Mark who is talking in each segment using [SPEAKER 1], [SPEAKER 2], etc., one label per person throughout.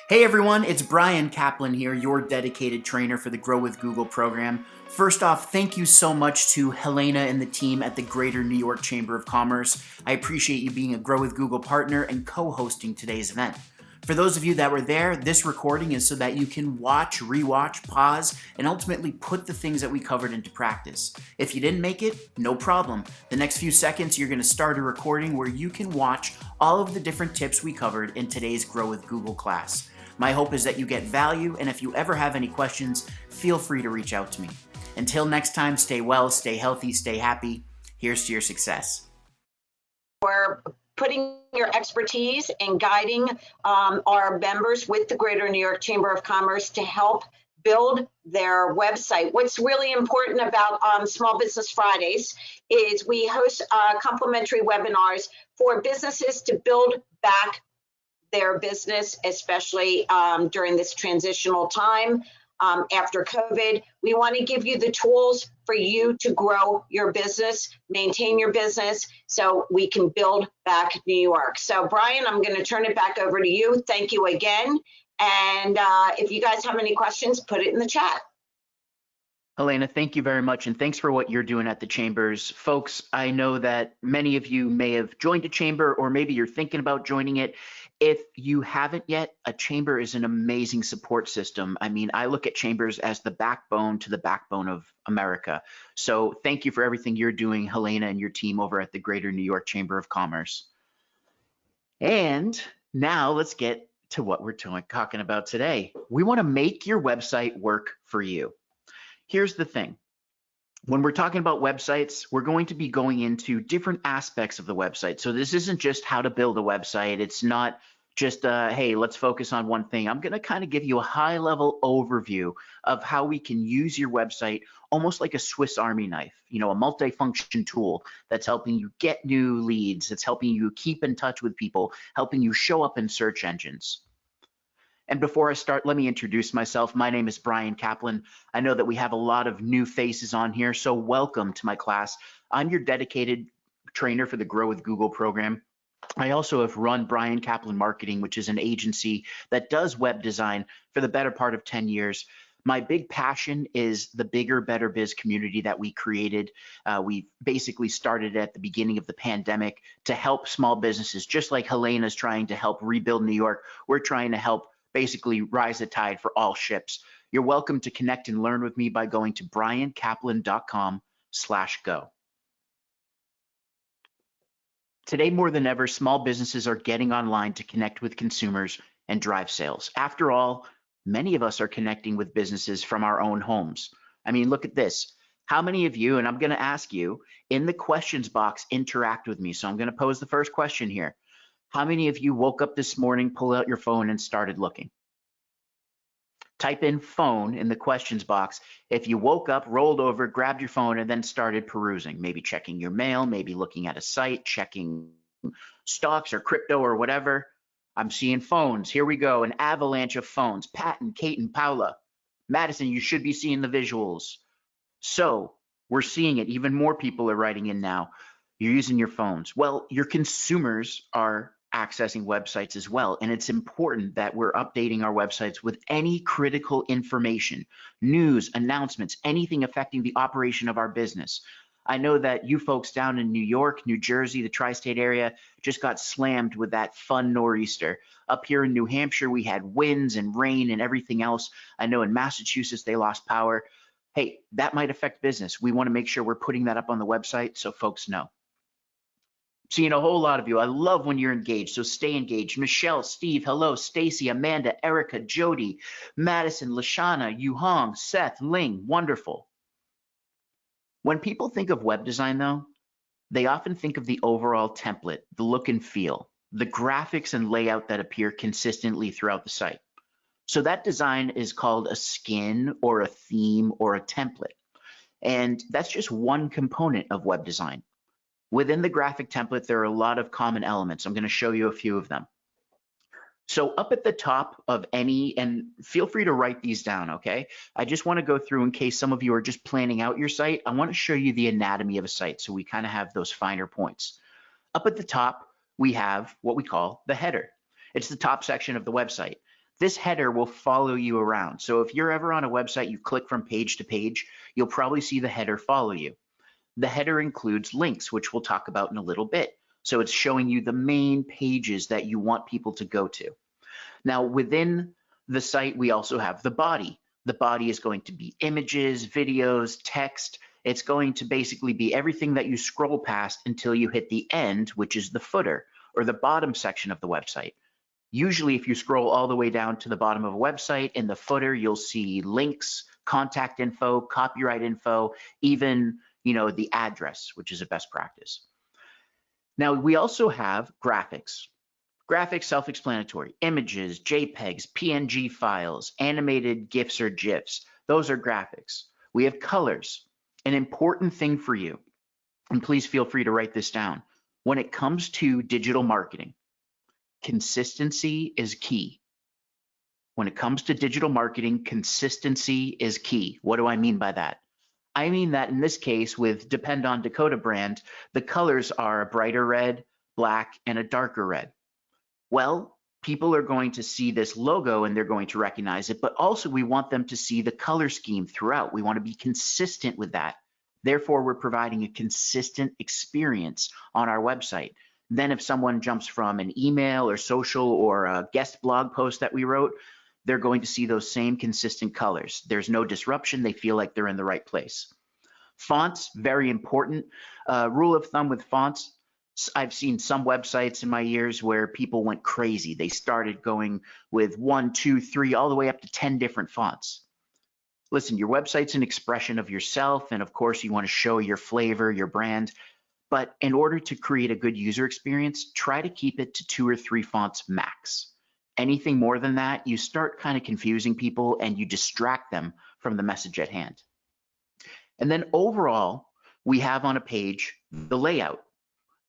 [SPEAKER 1] Hey everyone, it's Bryan Caplan here, your dedicated trainer for the Grow with Google program. First off, thank you so much to Helena and the team at the Greater New York Chamber of Commerce. I appreciate you being a Grow with Google partner and co-hosting today's event. For those of you that were there, this recording is so that you can watch, rewatch, pause, and ultimately put the things that we covered into practice. If you didn't make it, no problem. The next few seconds, you're going to start a recording where you can watch all of the different tips we covered in today's Grow with Google class. My hope is that you get value, and if you ever have any questions, feel free to reach out to me. Until next time, stay well, stay healthy, stay happy. Here's to your success.
[SPEAKER 2] For putting your expertise and guiding our members with the Greater New York Chamber of Commerce to help build their website. What's really important about Small Business Fridays is we host complimentary webinars for businesses to build back their business, especially during this transitional time after COVID. We want to give you the tools for you to grow your business, maintain your business, so we can build back New York. So Bryan, I'm going to turn it back over to you. Thank you again. And if you guys have any questions, put it in the chat.
[SPEAKER 1] Helena, thank you very much, and thanks for what you're doing at the Chambers. Folks, I know that many of you may have joined a chamber, or maybe you're thinking about joining it. If you haven't yet, a chamber is an amazing support system. I mean, I look at chambers as the backbone to the backbone of America. So thank you for everything you're doing, Helena, and your team over at the Greater New York Chamber of Commerce. And now let's get to what we're talking about today. We want to make your website work for you. Here's the thing. When we're talking about websites, we're going to be going into different aspects of the website. So this isn't just how to build a website. It's not just, hey, let's focus on one thing. I'm going to kind of give you a high-level overview of how we can use your website almost like a Swiss Army knife, you know, a multi-function tool that's helping you get new leads, that's helping you keep in touch with people, helping you show up in search engines. And before I start, let me introduce myself. My name is Bryan Caplan. I know that we have a lot of new faces on here, so welcome to my class. I'm your dedicated trainer for the Grow with Google program. I also have run Bryan Caplan Marketing, which is an agency that does web design for the better part of 10 years. My big passion is the bigger, better biz community that we created. We basically started at the beginning of the pandemic to help small businesses, just like Helena's trying to help rebuild New York. We're trying to help basically rise the tide for all ships. You're welcome to connect and learn with me by going to bryancaplan.com/go. Today, more than ever, small businesses are getting online to connect with consumers and drive sales. After all, many of us are connecting with businesses from our own homes. I mean, look at this. How many of you, and I'm going to ask you in the questions box, interact with me. So I'm going to pose the first question here. How many of you woke up this morning, pulled out your phone, and started looking? Type in phone in the questions box if you woke up, rolled over, grabbed your phone, and then started perusing, maybe checking your mail, maybe looking at a site, checking stocks or crypto or whatever. I'm seeing phones. Here we go, an avalanche of phones. Patton, Kate, and Paula. Madison, you should be seeing the visuals. So we're seeing it. Even more people are writing in now. You're using your phones. Well, your consumers are accessing websites as well, and it's important that we're updating our websites with any critical information, news, announcements, anything affecting the operation of our business. I know that you folks down in New York, New Jersey, the tri-state area just got slammed with that fun nor'easter. Up here in New Hampshire, we had winds and rain and everything else. I know in Massachusetts, they lost power. Hey, that might affect business. We want to make sure we're putting that up on the website so folks know. Seeing a whole lot of you. I love when you're engaged, so stay engaged. Michelle, Steve, hello, Stacy, Amanda, Erica, Jody, Madison, Lashana, Yuhong, Seth, Ling, wonderful. When people think of web design though, they often think of the overall template, the look and feel, the graphics and layout that appear consistently throughout the site. So that design is called a skin or a theme or a template. And that's just one component of web design. Within the graphic template, there are a lot of common elements. I'm going to show you a few of them. So up at the top of any, and feel free to write these down, okay? I just want to go through in case some of you are just planning out your site. I want to show you the anatomy of a site so we kind of have those finer points. Up at the top, we have what we call the header. It's the top section of the website. This header will follow you around. So if you're ever on a website, you click from page to page, you'll probably see the header follow you. The header includes links, which we'll talk about in a little bit. So it's showing you the main pages that you want people to go to. Now, within the site, we also have the body. The body is going to be images, videos, text. It's going to basically be everything that you scroll past until you hit the end, which is the footer or the bottom section of the website. Usually, if you scroll all the way down to the bottom of a website, in the footer, you'll see links, contact info, copyright info, even the address, which is a best practice. Now, we also have graphics. Graphics, self-explanatory. Images, JPEGs, PNG files, animated GIFs or GIFs. Those are graphics. We have colors. An important thing for you, and please feel free to write this down. When it comes to digital marketing, consistency is key. When it comes to digital marketing, consistency is key. What do I mean by that? I mean that in this case with Depend on Dakota brand, the colors are a brighter red, black, and a darker red. Well, people are going to see this logo and they're going to recognize it, but also we want them to see the color scheme throughout. We want to be consistent with that. Therefore, we're providing a consistent experience on our website. Then if someone jumps from an email or social or a guest blog post that we wrote, they're going to see those same consistent colors. There's no disruption. They feel like they're in the right place. Fonts, very important. Rule of thumb with fonts, I've seen some websites in my years where people went crazy. They started going with 1, 2, 3, all the way up to 10 different fonts. Listen, your website's an expression of yourself, and of course you want to show your flavor, your brand, but in order to create a good user experience, try to keep it to 2 or 3 fonts max. Anything more than that, you start kind of confusing people and you distract them from the message at hand. And then overall, we have on a page the layout.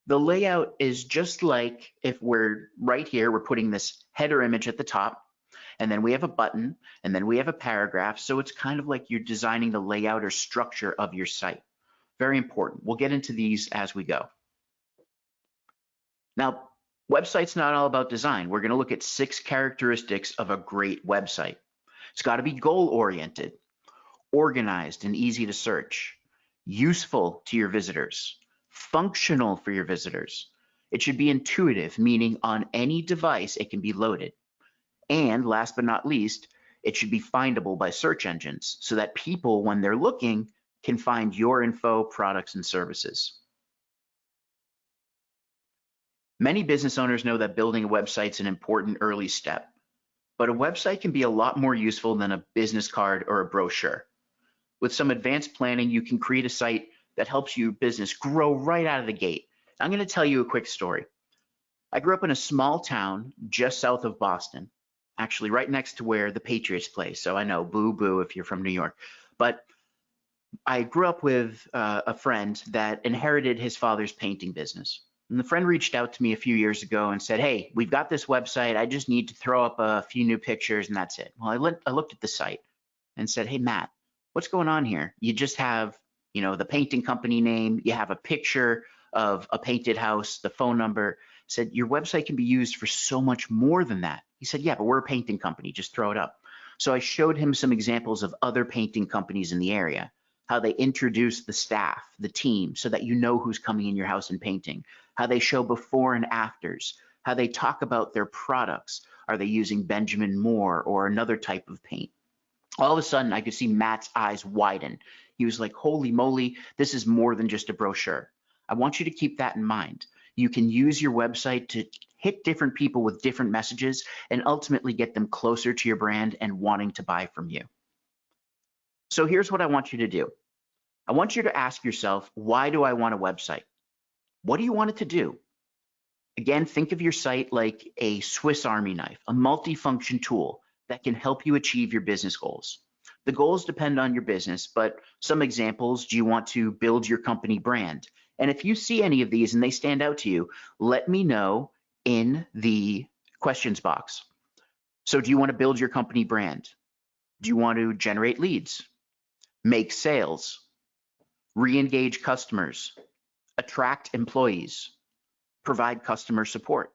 [SPEAKER 1] The layout is just like if we're right here, we're putting this header image at the top, and then we have a button, and then we have a paragraph. So it's kind of like you're designing the layout or structure of your site. Very important. We'll get into these as we go. Now, website's not all about design. We're going to look at 6 characteristics of a great website. It's got to be goal-oriented, organized and easy to search, useful to your visitors, functional for your visitors. It should be intuitive, meaning on any device it can be loaded. And last but not least, it should be findable by search engines so that people, when they're looking, can find your info, products, and services. Many business owners know that building a website is an important early step, but a website can be a lot more useful than a business card or a brochure. With some advanced planning, you can create a site that helps your business grow right out of the gate. I'm going to tell you a quick story. I grew up in a small town just south of Boston, actually right next to where the Patriots play. So I know, boo boo if you're from New York. But I grew up with a friend that inherited his father's painting business. And the friend reached out to me a few years ago and said, hey, we've got this website. I just need to throw up a few new pictures and that's it. Well, I looked at the site and said, hey, Matt, what's going on here? You just have, the painting company name. You have a picture of a painted house, the phone number. I said, your website can be used for so much more than that. He said, yeah, but we're a painting company. Just throw it up. So I showed him some examples of other painting companies in the area, how they introduce the staff, the team, so that you know who's coming in your house and painting, how they show before and afters, how they talk about their products. Are they using Benjamin Moore or another type of paint? All of a sudden, I could see Matt's eyes widen. He was like, holy moly, this is more than just a brochure. I want you to keep that in mind. You can use your website to hit different people with different messages and ultimately get them closer to your brand and wanting to buy from you. So here's what I want you to do. I want you to ask yourself, why do I want a website? What do you want it to do? Again, think of your site like a Swiss Army knife, a multifunction tool that can help you achieve your business goals. The goals depend on your business, but some examples, do you want to build your company brand? And if you see any of these and they stand out to you, let me know in the questions box. So do you want to build your company brand? Do you want to generate leads, make sales, re-engage customers, attract employees, provide customer support?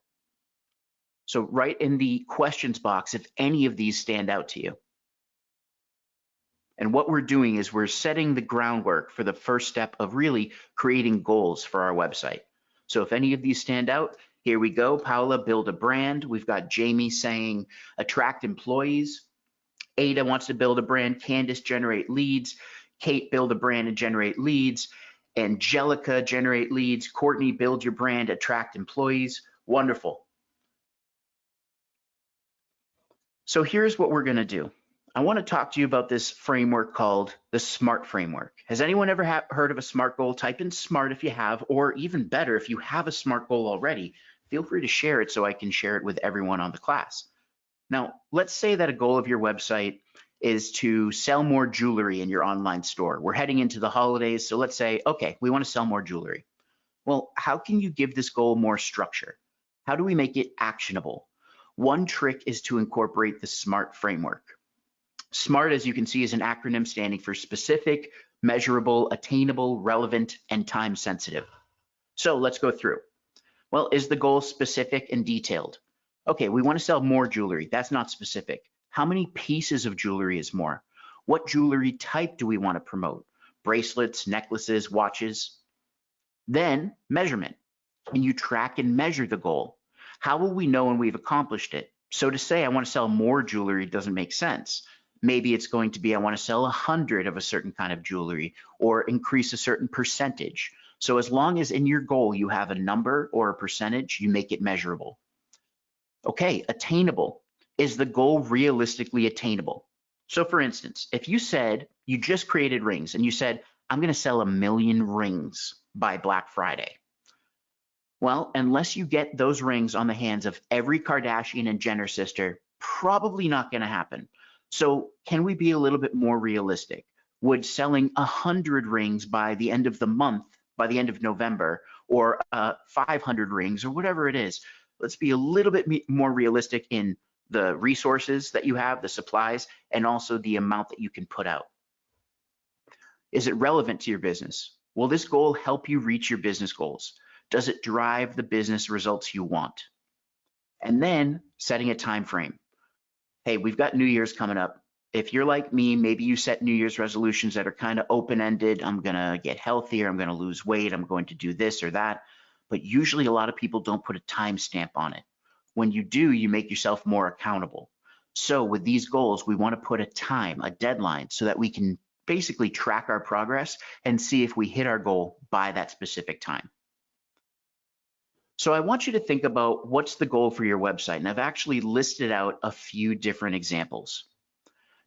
[SPEAKER 1] So write in the questions box if any of these stand out to you. And what we're doing is we're setting the groundwork for the first step of really creating goals for our website. So if any of these stand out, here we go. Paula, build a brand. We've got Jamie saying attract employees. Ada wants to build a brand. Candace, generate leads. Kate, build a brand and generate leads. Angelica, generate leads. Courtney, build your brand, attract employees. Wonderful. So here's what we're going to do. I want to talk to you about this framework called the SMART framework. Has anyone ever heard of a SMART goal? Type in SMART if you have, or even better, if you have a SMART goal already, feel free to share it so I can share it with everyone on the class. Now, let's say that a goal of your website is to sell more jewelry in your online store. We're heading into the holidays, so let's say, okay, we want to sell more jewelry. Well, how can you give this goal more structure? How do we make it actionable? One trick is to incorporate the SMART framework. SMART, as you can see, is an acronym standing for specific, measurable, attainable, relevant, and time sensitive. So let's go through. Well, is the goal specific and detailed? Okay, we want to sell more jewelry. That's not specific. How many pieces of jewelry is more? What jewelry type do we want to promote? Bracelets, necklaces, watches? Then measurement. Can you track and measure the goal? How will we know when we've accomplished it? So to say I want to sell more jewelry doesn't make sense. Maybe it's going to be I want to sell 100 of a certain kind of jewelry or increase a certain percentage. So as long as in your goal you have a number or a percentage, you make it measurable. Okay, attainable. Is the goal realistically attainable? So for instance, if you said you just created rings and you said, I'm going to sell 1 million rings by Black Friday. Well, unless you get those rings on the hands of every Kardashian and Jenner sister, probably not going to happen. So can we be a little bit more realistic? Would selling 100 rings by the end of the month, by the end of November, or 500 rings or whatever it is, let's be a little bit more realistic in the resources that you have, the supplies, and also the amount that you can put out. Is it relevant to your business? Will this goal help you reach your business goals? Does it drive the business results you want? And then setting a time frame. Hey, we've got New Year's coming up. If you're like me, maybe you set New Year's resolutions that are kind of open-ended. I'm going to get healthier. I'm going to lose weight. I'm going to do this or that. But usually a lot of people don't put a time stamp on it. When you do, you make yourself more accountable. So with these goals, we want to put a time, a deadline, so that we can basically track our progress and see if we hit our goal by that specific time. So I want you to think about what's the goal for your website. And I've actually listed out a few different examples.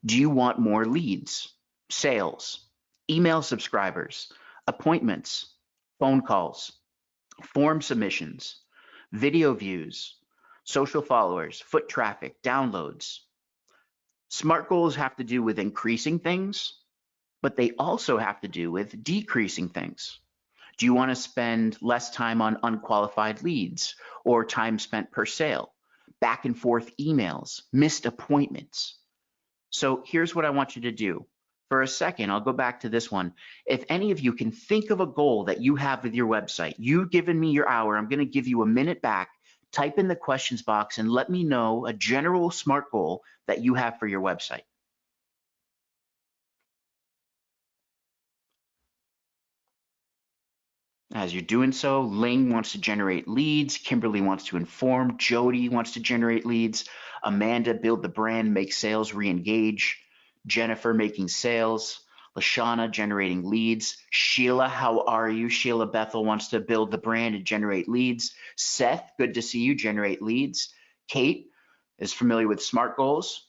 [SPEAKER 1] Do you want more leads, sales, email subscribers, appointments, phone calls, form submissions, video views, social followers, foot traffic, downloads? SMART goals have to do with increasing things, but they also have to do with decreasing things. Do you want to spend less time on unqualified leads or time spent per sale, back and forth emails, missed appointments? So here's what I want you to do. For a second, I'll go back to this one. If any of you can think of a goal that you have with your website, you've given me your hour, I'm going to give you a minute back. Type in the questions box and let me know a general SMART goal that you have for your website. As you're doing so, Ling wants to generate leads, Kimberly wants to inform, Jody wants to generate leads, Amanda, build the brand, make sales, re-engage, Jennifer, making sales, Lashana, generating leads, Sheila, how are you? Sheila Bethel wants to build the brand and generate leads, Seth, good to see you, generate leads, Kate is familiar with SMART goals,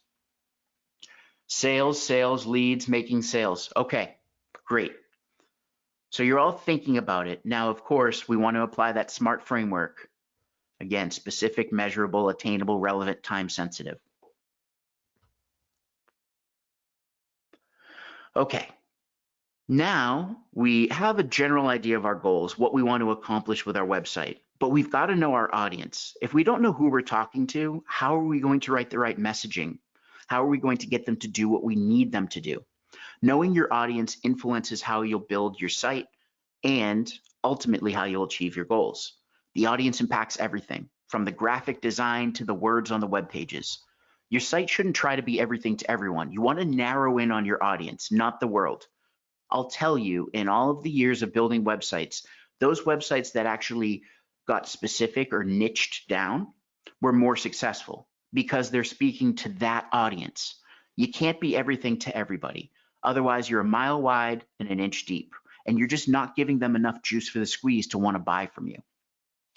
[SPEAKER 1] sales, leads, making sales. Okay, great. So you're all thinking about it. Now, of course, we want to apply that SMART framework. Again, specific, measurable, attainable, relevant, time sensitive. Okay, now we have a general idea of our goals, what we want to accomplish with our website, but we've got to know our audience. If we don't know who we're talking to, how are we going to write the right messaging? How are we going to get them to do what we need them to do? Knowing your audience influences how you'll build your site and ultimately how you'll achieve your goals. The audience impacts everything. from the graphic design to the words on the web pages. Your site shouldn't try to be everything to everyone. You want to narrow in on your audience, not the world. I'll tell you, in all of the years of building websites, those websites that actually got specific or niched down were more successful because they're speaking to that audience. You can't be everything to everybody. Otherwise, you're a mile wide and an inch deep, and you're just not giving them enough juice for the squeeze to want to buy from you.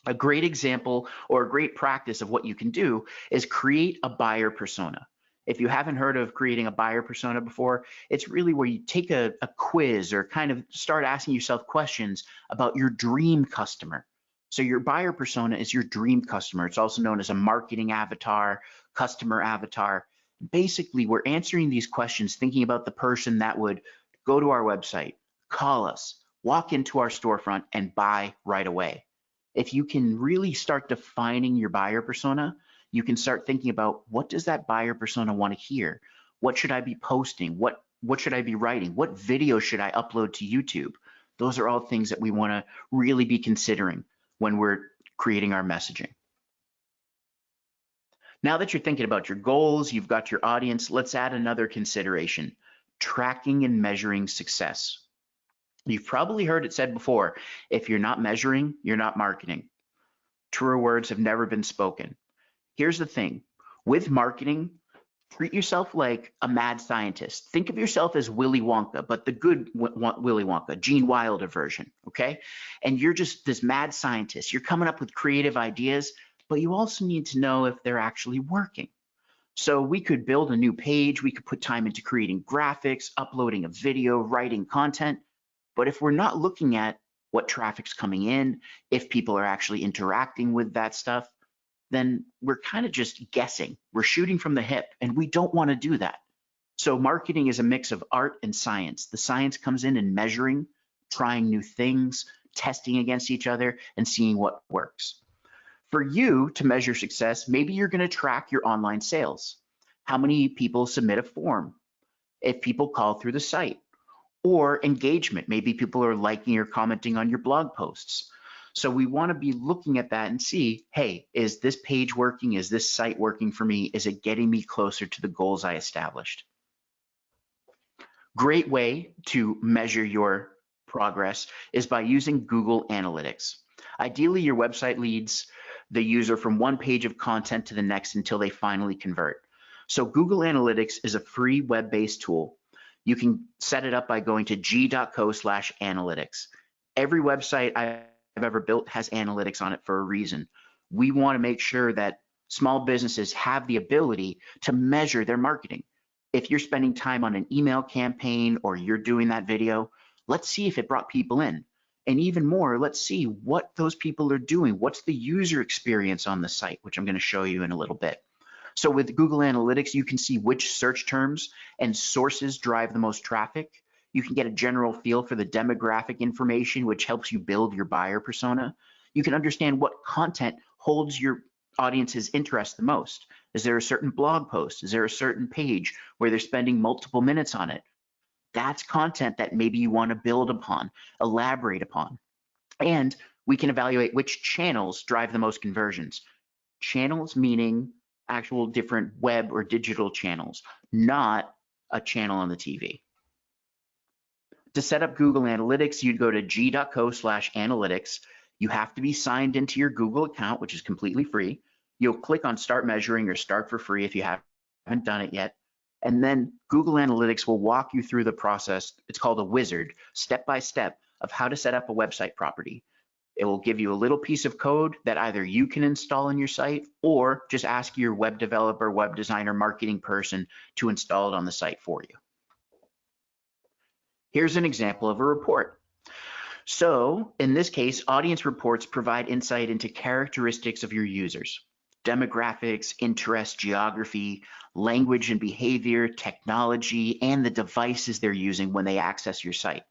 [SPEAKER 1] A great example or a great practice of what you can do is create a buyer persona. If you haven't heard of creating a buyer persona before, it's really where you take a quiz or kind of start asking yourself questions about your dream customer. So your buyer persona is your dream customer. It's also known as a marketing avatar, customer avatar. Basically, we're answering these questions thinking about the person that would go to our website, call us, walk into our storefront, and buy right away. If you can really start defining your buyer persona, you can start thinking about, what does that buyer persona want to hear? What should I be posting? What should I be writing? What video should I upload to YouTube? Those are all things that we want to really be considering when we're creating our messaging. Now that you're thinking about your goals, you've got your audience, let's add another consideration: tracking and measuring success. You've probably heard it said before, if you're not measuring, you're not marketing. Truer words have never been spoken. Here's the thing, with marketing, treat yourself like a mad scientist. Think of yourself as Willy Wonka, but the good Willy Wonka, Gene Wilder version, okay? And you're just this mad scientist. You're coming up with creative ideas, but you also need to know if they're actually working. So we could build a new page, we could put time into creating graphics, uploading a video, writing content, but if we're not looking at what traffic's coming in, if people are actually interacting with that stuff, then we're kind of just guessing. We're shooting from the hip, and we don't want to do that. So marketing is a mix of art and science. The science comes in measuring, trying new things, testing against each other, and seeing what works. For you to measure success, maybe you're going to track your online sales. How many people submit a form? If people call through the site. Or engagement, maybe people are liking or commenting on your blog posts. So we want to be looking at that and see, hey, is this page working? Is this site working for me? Is it getting me closer to the goals I established? Great way to measure your progress is by using Google Analytics. Ideally, your website leads the user from one page of content to the next until they finally convert. So Google Analytics is a free web-based tool. You can set it up by going to g.co/analytics. Every website I've ever built has analytics on it for a reason. We want to make sure that small businesses have the ability to measure their marketing. If you're spending time on an email campaign or you're doing that video, let's see if it brought people in. And even more, let's see what those people are doing. What's the user experience on the site, which I'm going to show you in a little bit. So with Google Analytics, you can see which search terms and sources drive the most traffic. You can get a general feel for the demographic information, which helps you build your buyer persona. You can understand what content holds your audience's interest the most. Is there a certain blog post? Is there a certain page where they're spending multiple minutes on it? That's content that maybe you want to build upon, elaborate upon. And we can evaluate which channels drive the most conversions. Channels meaning actual different web or digital channels, not a channel on the TV. To set up Google Analytics, you'd go to g.co/analytics. You have to be signed into your Google account, which is completely free. You'll click on Start Measuring or Start for Free if you haven't done it yet. And then Google Analytics will walk you through the process. It's called a wizard, step by step, of how to set up a website property. It will give you a little piece of code that either you can install on your site or just ask your web developer, web designer, marketing person to install it on the site for you. Here's an example of a report. So in this case, audience reports provide insight into characteristics of your users: demographics, interests, geography, language and behavior, technology, and the devices they're using when they access your site.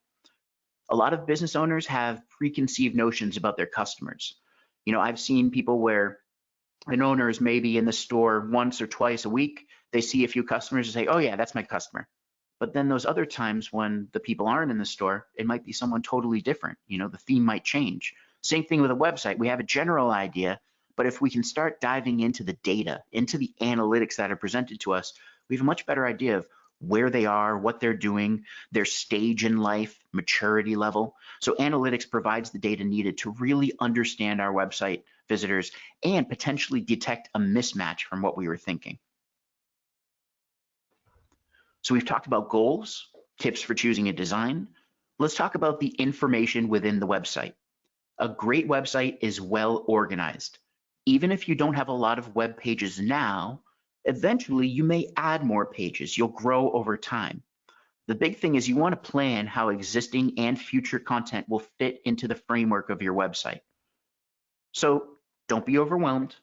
[SPEAKER 1] A lot of business owners have preconceived notions about their customers. You know, I've seen people where an owner is maybe in the store once or twice a week. They see a few customers and say, oh yeah, that's my customer. But then those other times when the people aren't in the store, it might be someone totally different. You know, the theme might change. Same thing with a website. We have a general idea, But if we can start diving into the data, into the analytics that are presented to us, we have a much better idea of where they are, what they're doing, their stage in life, maturity level. So analytics provides the data needed to really understand our website visitors and potentially detect a mismatch from what we were thinking. So we've talked about goals, tips for choosing a design. Let's talk about the information within the website. A great website is well organized. Even if you don't have a lot of web pages now, eventually you may add more pages. You'll grow over time. The big thing is you want to plan how existing and future content will fit into the framework of your website. So don't be overwhelmed.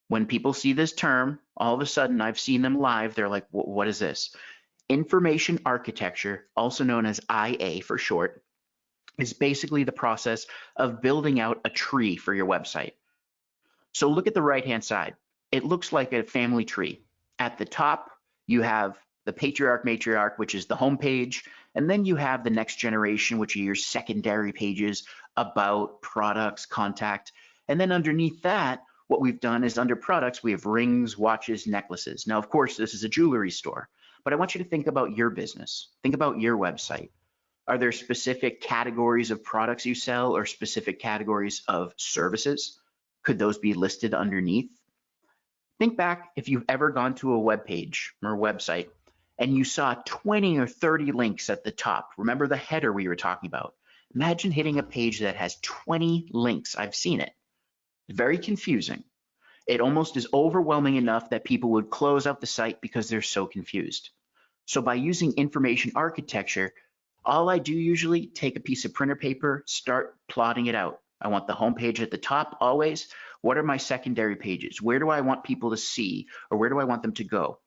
[SPEAKER 1] When people see this term, all of a sudden I've seen them live, they're like, what is this? Information architecture, also known as IA for short, is basically the process of building out a tree for your website. So look at the right-hand side. It looks like a family tree. At the top, you have the patriarch, matriarch, which is the home page, and then you have the next generation, which are your secondary pages, about, products, contact, and then underneath that, what we've done is under products, we have rings, watches, necklaces. Now, of course, this is a jewelry store, but I want you to think about your business. Think about your website. Are there specific categories of products you sell or specific categories of services? Could those be listed underneath? Think back if you've ever gone to a web page or website and you saw 20 or 30 links at the top. Remember the header we were talking about? Imagine hitting a page that has 20 links. I've seen it. Very confusing. It almost is overwhelming enough that people would close out the site because they're so confused. So by using information architecture, all I do usually take a piece of printer paper, start plotting it out. I want the home page at the top always. What are my secondary pages? Where do I want people to see or where do I want them to go?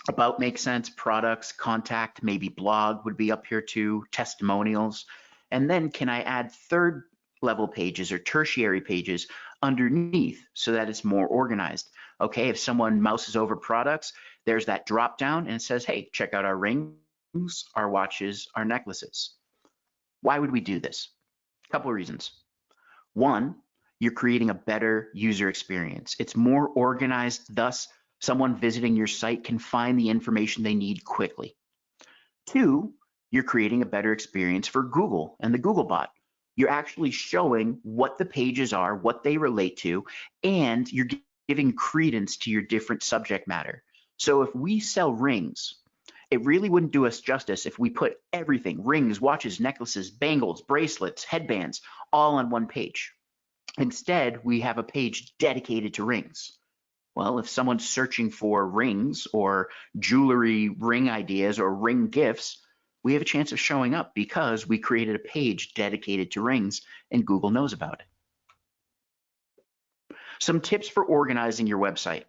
[SPEAKER 1] About makes sense, products, contact, maybe blog would be up here too, testimonials. And then can I add third level pages or tertiary pages underneath so that it's more organized? Okay, if someone mouses over products, there's that drop down and it says, hey, check out our rings, our watches, our necklaces. Why would we do this? A couple of reasons. One, you're creating a better user experience. It's more organized, thus someone visiting your site can find the information they need quickly. Two, you're creating a better experience for Google and the Google bot. You're actually showing what the pages are, what they relate to, and you're giving credence to your different subject matter. So if we sell rings, it really wouldn't do us justice if we put everything, rings, watches, necklaces, bangles, bracelets, headbands, all on one page. Instead, we have a page dedicated to rings. Well, if someone's searching for rings or jewelry ring ideas or ring gifts, we have a chance of showing up because we created a page dedicated to rings and Google knows about it. Some tips for organizing your website.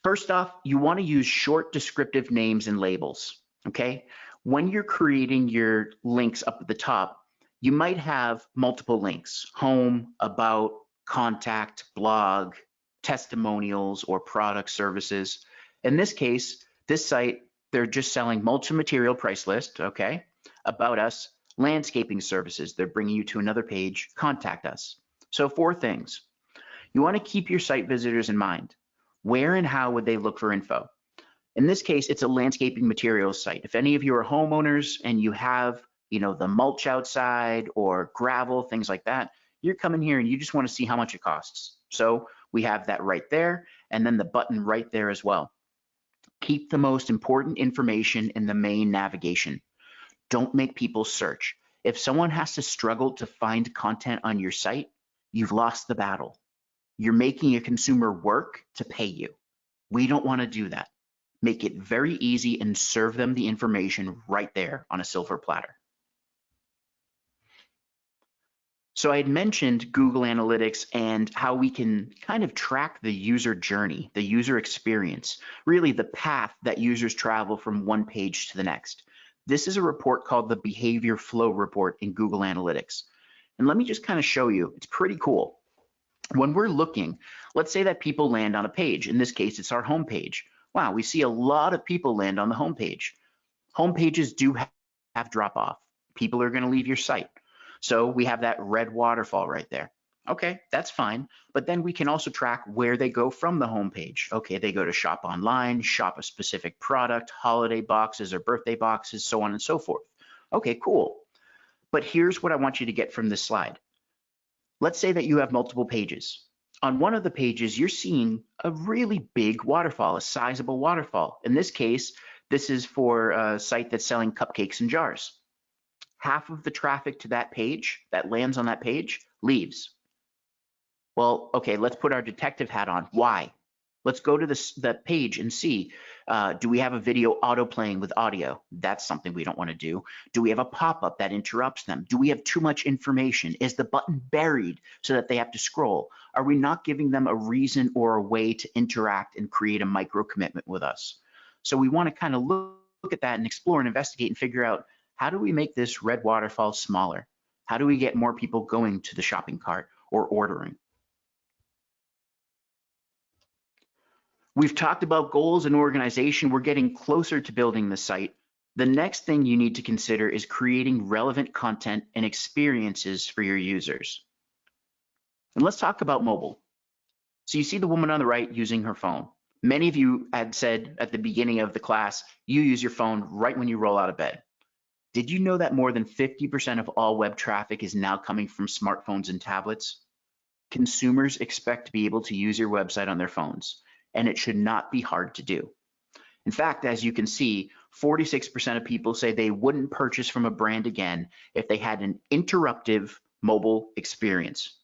[SPEAKER 1] First off, you want to use short descriptive names and labels, okay? When you're creating your links up at the top, you might have multiple links, home, about, contact, blog, testimonials, or product services. In this case, this site, they're just selling multi-material price list, okay? About us, landscaping services. They're bringing you to another page, contact us. So 4 things. You want to keep your site visitors in mind. Where and how would they look for info? In this case, it's a landscaping materials site. If any of you are homeowners and you have, the mulch outside or gravel, things like that, you're coming here and you just want to see how much it costs. So we have that right there, and then the button right there as well. Keep the most important information in the main navigation. Don't make people search. If someone has to struggle to find content on your site, you've lost the battle. You're making a consumer work to pay you. We don't want to do that. Make it very easy and serve them the information right there on a silver platter. So I had mentioned Google Analytics and how we can kind of track the user journey, the user experience, really the path that users travel from one page to the next. This is a report called the Behavior Flow Report in Google Analytics. And let me just kind of show you, it's pretty cool. When we're looking, let's say that people land on a page. In this case, it's our home page. Wow, we see a lot of people land on the home page. Home pages do have drop off. People are going to leave your site. So we have that red waterfall right there. Okay, that's fine. But then we can also track where they go from the homepage. Okay, they go to shop online, shop a specific product, holiday boxes or birthday boxes, so on and so forth. Okay, cool. But here's what I want you to get from this slide. Let's say that you have multiple pages. On one of the pages, you're seeing a really big waterfall, a sizable waterfall. In this case, this is for a site that's selling cupcakes in jars. Half of the traffic to that page that lands on that page leaves. Well, okay, let's put our detective hat on. Why? Let's go to the page and see, do we have a video auto playing with audio? That's something we don't want to do. Do we have a pop-up that interrupts them? Do we have too much information? Is the button buried so that they have to scroll? Are we not giving them a reason or a way to interact and create a micro commitment with us? So we want to kind of look at that and explore and investigate and figure out, how do we make this red waterfall smaller? How do we get more people going to the shopping cart or ordering? We've talked about goals and organization. We're getting closer to building the site. The next thing you need to consider is creating relevant content and experiences for your users. And let's talk about mobile. So you see the woman on the right using her phone. Many of you had said at the beginning of the class, you use your phone right when you roll out of bed. Did you know that more than 50% of all web traffic is now coming from smartphones and tablets? Consumers expect to be able to use your website on their phones, and it should not be hard to do. In fact, as you can see, 46% of people say they wouldn't purchase from a brand again if they had an interruptive mobile experience.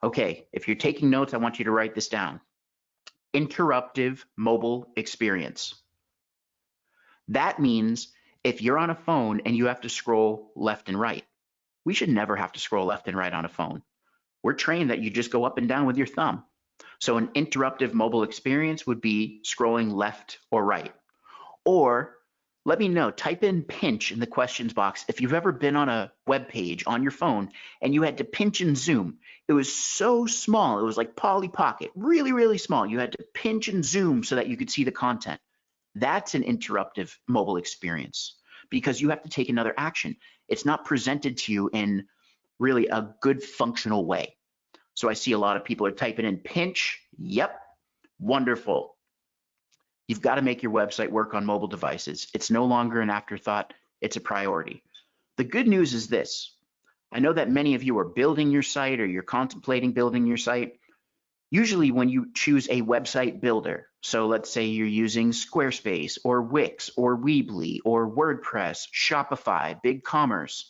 [SPEAKER 1] Okay, if you're taking notes, I want you to write this down. Interruptive mobile experience. That means if you're on a phone and you have to scroll left and right, we should never have to scroll left and right on a phone. We're trained that you just go up and down with your thumb. So an interruptive mobile experience would be scrolling left or right. Or let me know, type in pinch in the questions box if you've ever been on a web page on your phone and you had to pinch and zoom. It was so small, it was like Polly Pocket, really, really small. You had to pinch and zoom so that you could see the content. That's an interruptive mobile experience because you have to take another action. It's not presented to you in really a good functional way. So I see a lot of people are typing in pinch. Yep, wonderful. You've got to make your website work on mobile devices. It's no longer an afterthought, it's a priority. The good news is this. I know that many of you are building your site or you're contemplating building your site. Usually when you choose a website builder, so let's say you're using Squarespace or Wix or Weebly or WordPress, Shopify, BigCommerce,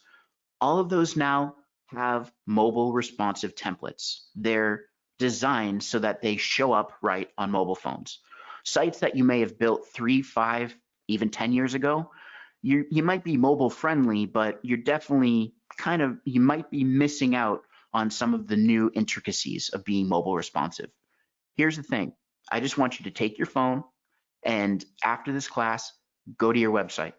[SPEAKER 1] all of those now have mobile responsive templates. They're designed so that they show up right on mobile phones. Sites that you may have built 3, 5, even 10 years ago, you might be mobile friendly, but you're definitely you might be missing out on some of the new intricacies of being mobile responsive. Here's the thing. I just want you to take your phone and after this class, go to your website.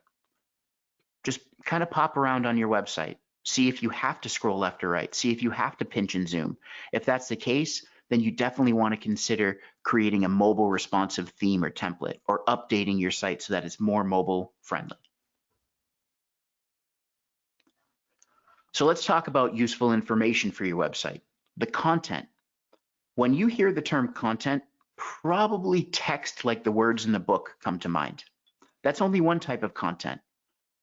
[SPEAKER 1] Just kind of pop around on your website. See if you have to scroll left or right. See if you have to pinch and zoom. If that's the case, then you definitely want to consider creating a mobile responsive theme or template or updating your site so that it's more mobile friendly. So let's talk about useful information for your website. The content. When you hear the term content, probably text like the words in the book come to mind. That's only one type of content.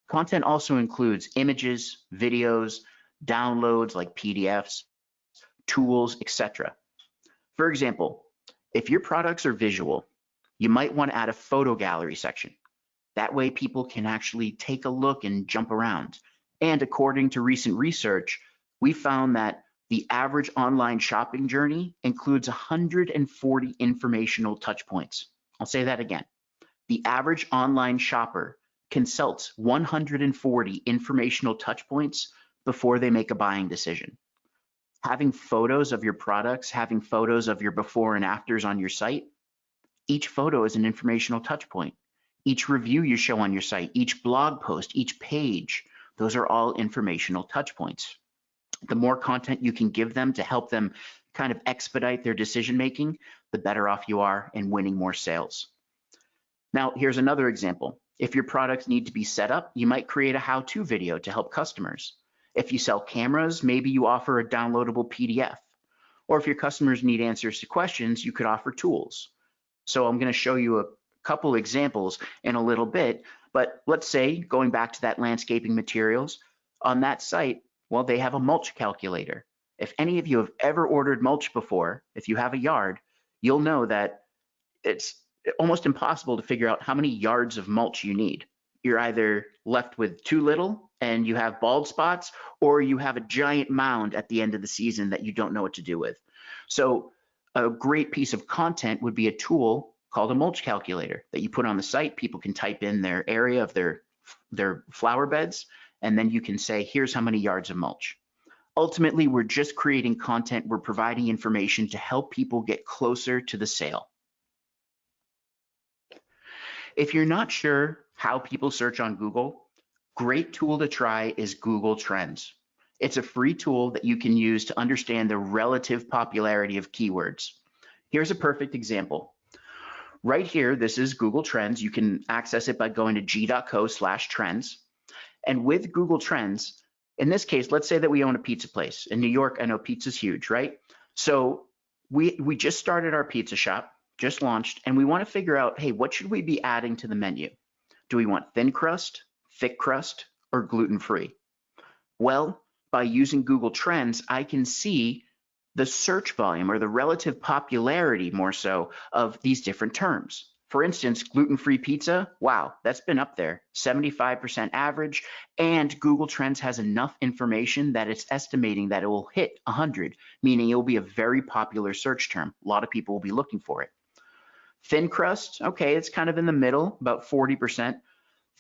[SPEAKER 1] Content also includes images, videos, downloads like PDFs, tools, etc. For example, if your products are visual, you might want to add a photo gallery section. That way people can actually take a look and jump around. And according to recent research, we found that the average online shopping journey includes 140 informational touch points. I'll say that again. The average online shopper consults 140 informational touch points before they make a buying decision. Having photos of your products, having photos of your before and afters on your site, each photo is an informational touch point. Each review you show on your site, each blog post, each page, those are all informational touch points. The more content you can give them to help them kind of expedite their decision making, the better off you are in winning more sales. Now, here's another example. If your products need to be set up, you might create a how-to video to help customers. If you sell cameras, maybe you offer a downloadable PDF. Or if your customers need answers to questions, you could offer tools. So I'm going to show you a couple examples in a little bit, but let's say going back to that landscaping materials, on that site, well, they have a mulch calculator. If any of you have ever ordered mulch before, if you have a yard, you'll know that it's almost impossible to figure out how many yards of mulch you need. You're either left with too little and you have bald spots, or you have a giant mound at the end of the season that you don't know what to do with. So a great piece of content would be a tool called a mulch calculator that you put on the site. People can type in their area of their flower beds, and then you can say, here's how many yards of mulch. Ultimately, we're just creating content. We're providing information to help people get closer to the sale. If you're not sure how people search on Google, great tool to try is Google Trends. It's a free tool that you can use to understand the relative popularity of keywords. Here's a perfect example. Right here, this is Google Trends. You can access it by going to g.co/trends. And with Google Trends, in this case, let's say that we own a pizza place. In New York, I know pizza's huge, right? So we just started our pizza shop, just launched, and we want to figure out, hey, what should we be adding to the menu? Do we want thin crust, thick crust, or gluten-free? Well, by using Google Trends, I can see the search volume, or the relative popularity more so, of these different terms. For instance, gluten-free pizza, wow, that's been up there, 75% average, and Google Trends has enough information that it's estimating that it will hit 100, meaning it will be a very popular search term. A lot of people will be looking for it. Thin crust, okay, it's kind of in the middle, about 40%.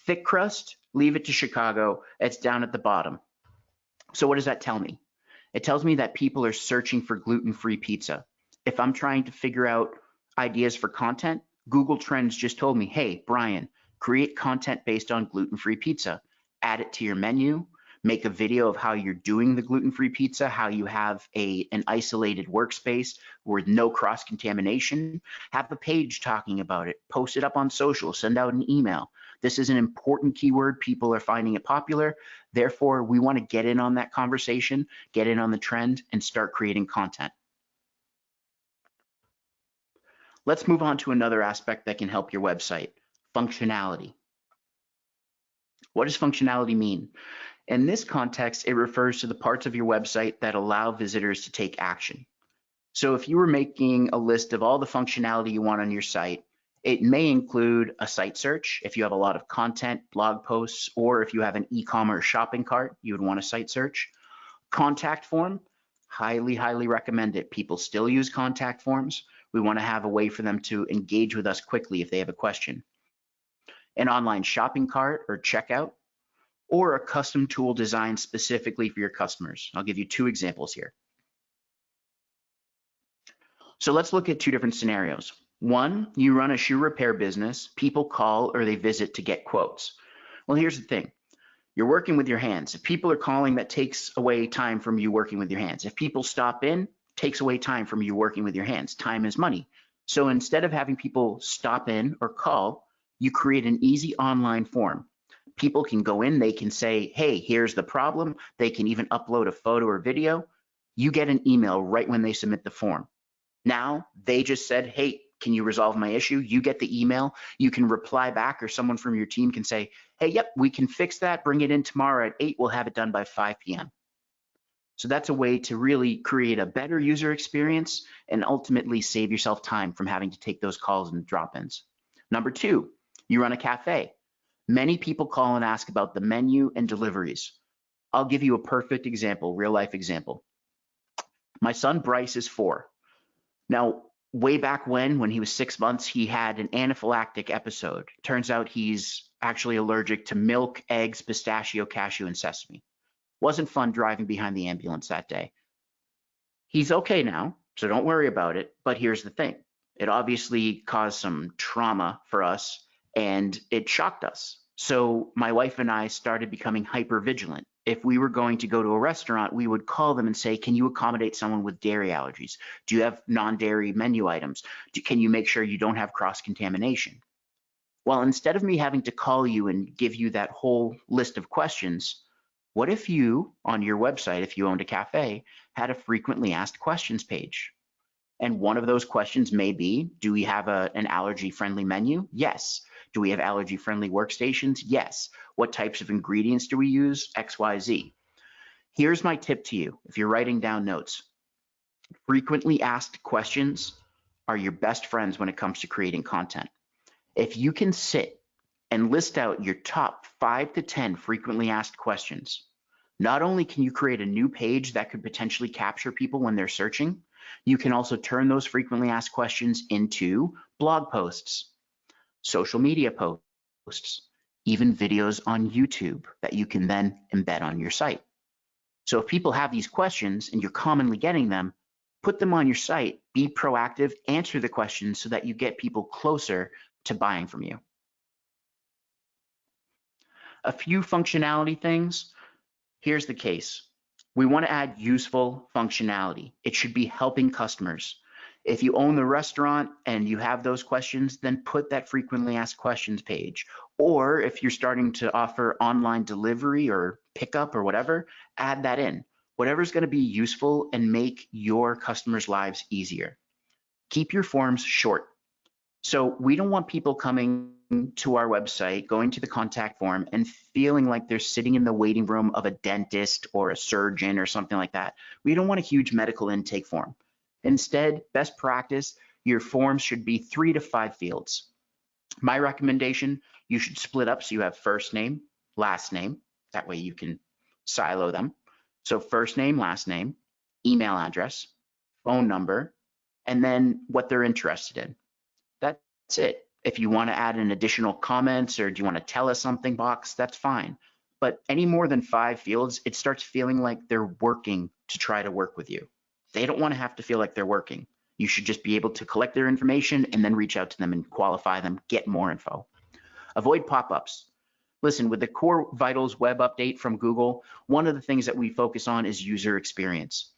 [SPEAKER 1] Thick crust, leave it to Chicago, it's down at the bottom. So what does that tell me? It tells me that people are searching for gluten-free pizza. If I'm trying to figure out ideas for content, Google Trends just told me, hey, Brian, create content based on gluten-free pizza. Add it to your menu, make a video of how you're doing the gluten-free pizza, how you have an isolated workspace with no cross-contamination. Have a page talking about it, post it up on social, send out an email. This is an important keyword. People are finding it popular. Therefore, we want to get in on that conversation, get in on the trend, and start creating content. Let's move on to another aspect that can help your website, functionality. What does functionality mean? In this context, it refers to the parts of your website that allow visitors to take action. So if you were making a list of all the functionality you want on your site, it may include a site search. If you have a lot of content, blog posts, or if you have an e-commerce shopping cart, you would want a site search. Contact form, highly, highly recommend it. People still use contact forms. We want to have a way for them to engage with us quickly if they have a question. An online shopping cart or checkout, or a custom tool designed specifically for your customers. I'll give you two examples here. So let's look at two different scenarios. One, you run a shoe repair business, people call or they visit to get quotes. Well, here's the thing. You're working with your hands. If people are calling, that takes away time from you working with your hands. If people stop in, takes away time from you working with your hands. Time is money. So instead of having people stop in or call, you create an easy online form. People can go in, they can say, hey, here's the problem. They can even upload a photo or video. You get an email right when they submit the form. Now they just said, hey, can you resolve my issue? You get the email, you can reply back, or someone from your team can say, hey, yep, we can fix that, bring it in tomorrow at 8, we'll have it done by 5 p.m. So that's a way to really create a better user experience and ultimately save yourself time from having to take those calls and drop-ins. Number two, you run a cafe. Many people call and ask about the menu and deliveries. I'll give you a perfect example, real life example. My son Bryce is 4. Now, way back when he was 6 months, he had an anaphylactic episode. Turns out he's actually allergic to milk, eggs, pistachio, cashew, and sesame. Wasn't fun driving behind the ambulance that day. He's okay now, so don't worry about it. But here's the thing. It obviously caused some trauma for us, and it shocked us. So my wife and I started becoming hyper vigilant. If we were going to go to a restaurant, we would call them and say, can you accommodate someone with dairy allergies? Do you have non-dairy menu items? Can you make sure you don't have cross-contamination? Well, instead of me having to call you and give you that whole list of questions, What if you, on your website, if you owned a cafe, had a frequently asked questions page? And one of those questions may be, do we have an allergy-friendly menu? Yes. Do we have allergy-friendly workstations? Yes. What types of ingredients do we use? X, Y, Z. Here's my tip to you if you're writing down notes. Frequently asked questions are your best friends when it comes to creating content. If you can sit and list out your top 5 to 10 frequently asked questions, not only can you create a new page that could potentially capture people when they're searching, you can also turn those frequently asked questions into blog posts, social media posts, even videos on YouTube that you can then embed on your site. So if people have these questions and you're commonly getting them, put them on your site, be proactive, answer the questions so that you get people closer to buying from you. A few functionality things. Here's the case. We want to add useful functionality. It should be helping customers. If you own the restaurant and you have those questions, then put that frequently asked questions page. Or if you're starting to offer online delivery or pickup or whatever, add that in. Whatever's going to be useful and make your customers' lives easier. Keep your forms short. So we don't want people coming to our website, going to the contact form and feeling like they're sitting in the waiting room of a dentist or a surgeon or something like that. We don't want a huge medical intake form. Instead, best practice, your forms should be 3 to 5 fields. My recommendation, you should split up so you have first name, last name. That way you can silo them. So first name, last name, email address, phone number, and then what they're interested in. That's it. If you want to add an additional comments or do you want to tell us something box, that's fine. But any more than 5 fields, it starts feeling like they're working to try to work with you. They don't want to have to feel like they're working. You should just be able to collect their information and then reach out to them and qualify them, get more info. Avoid pop-ups. Listen, with the Core Vitals web update from Google, one of the things that we focus on is user experience.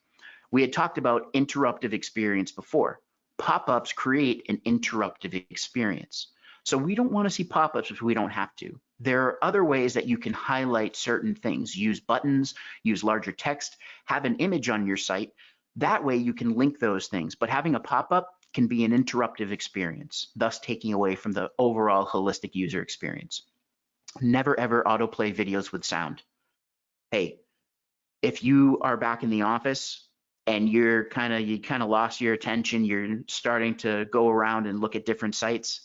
[SPEAKER 1] We had talked about interruptive experience before. Pop-ups create an interruptive experience. So we don't want to see pop-ups if we don't have to. There are other ways that you can highlight certain things. Use buttons, use larger text, have an image on your site. That way you can link those things. But having a pop-up can be an interruptive experience, thus taking away from the overall holistic user experience. Never ever autoplay videos with sound. Hey, if you are back in the office and you kind of lost your attention, you're starting to go around and look at different sites.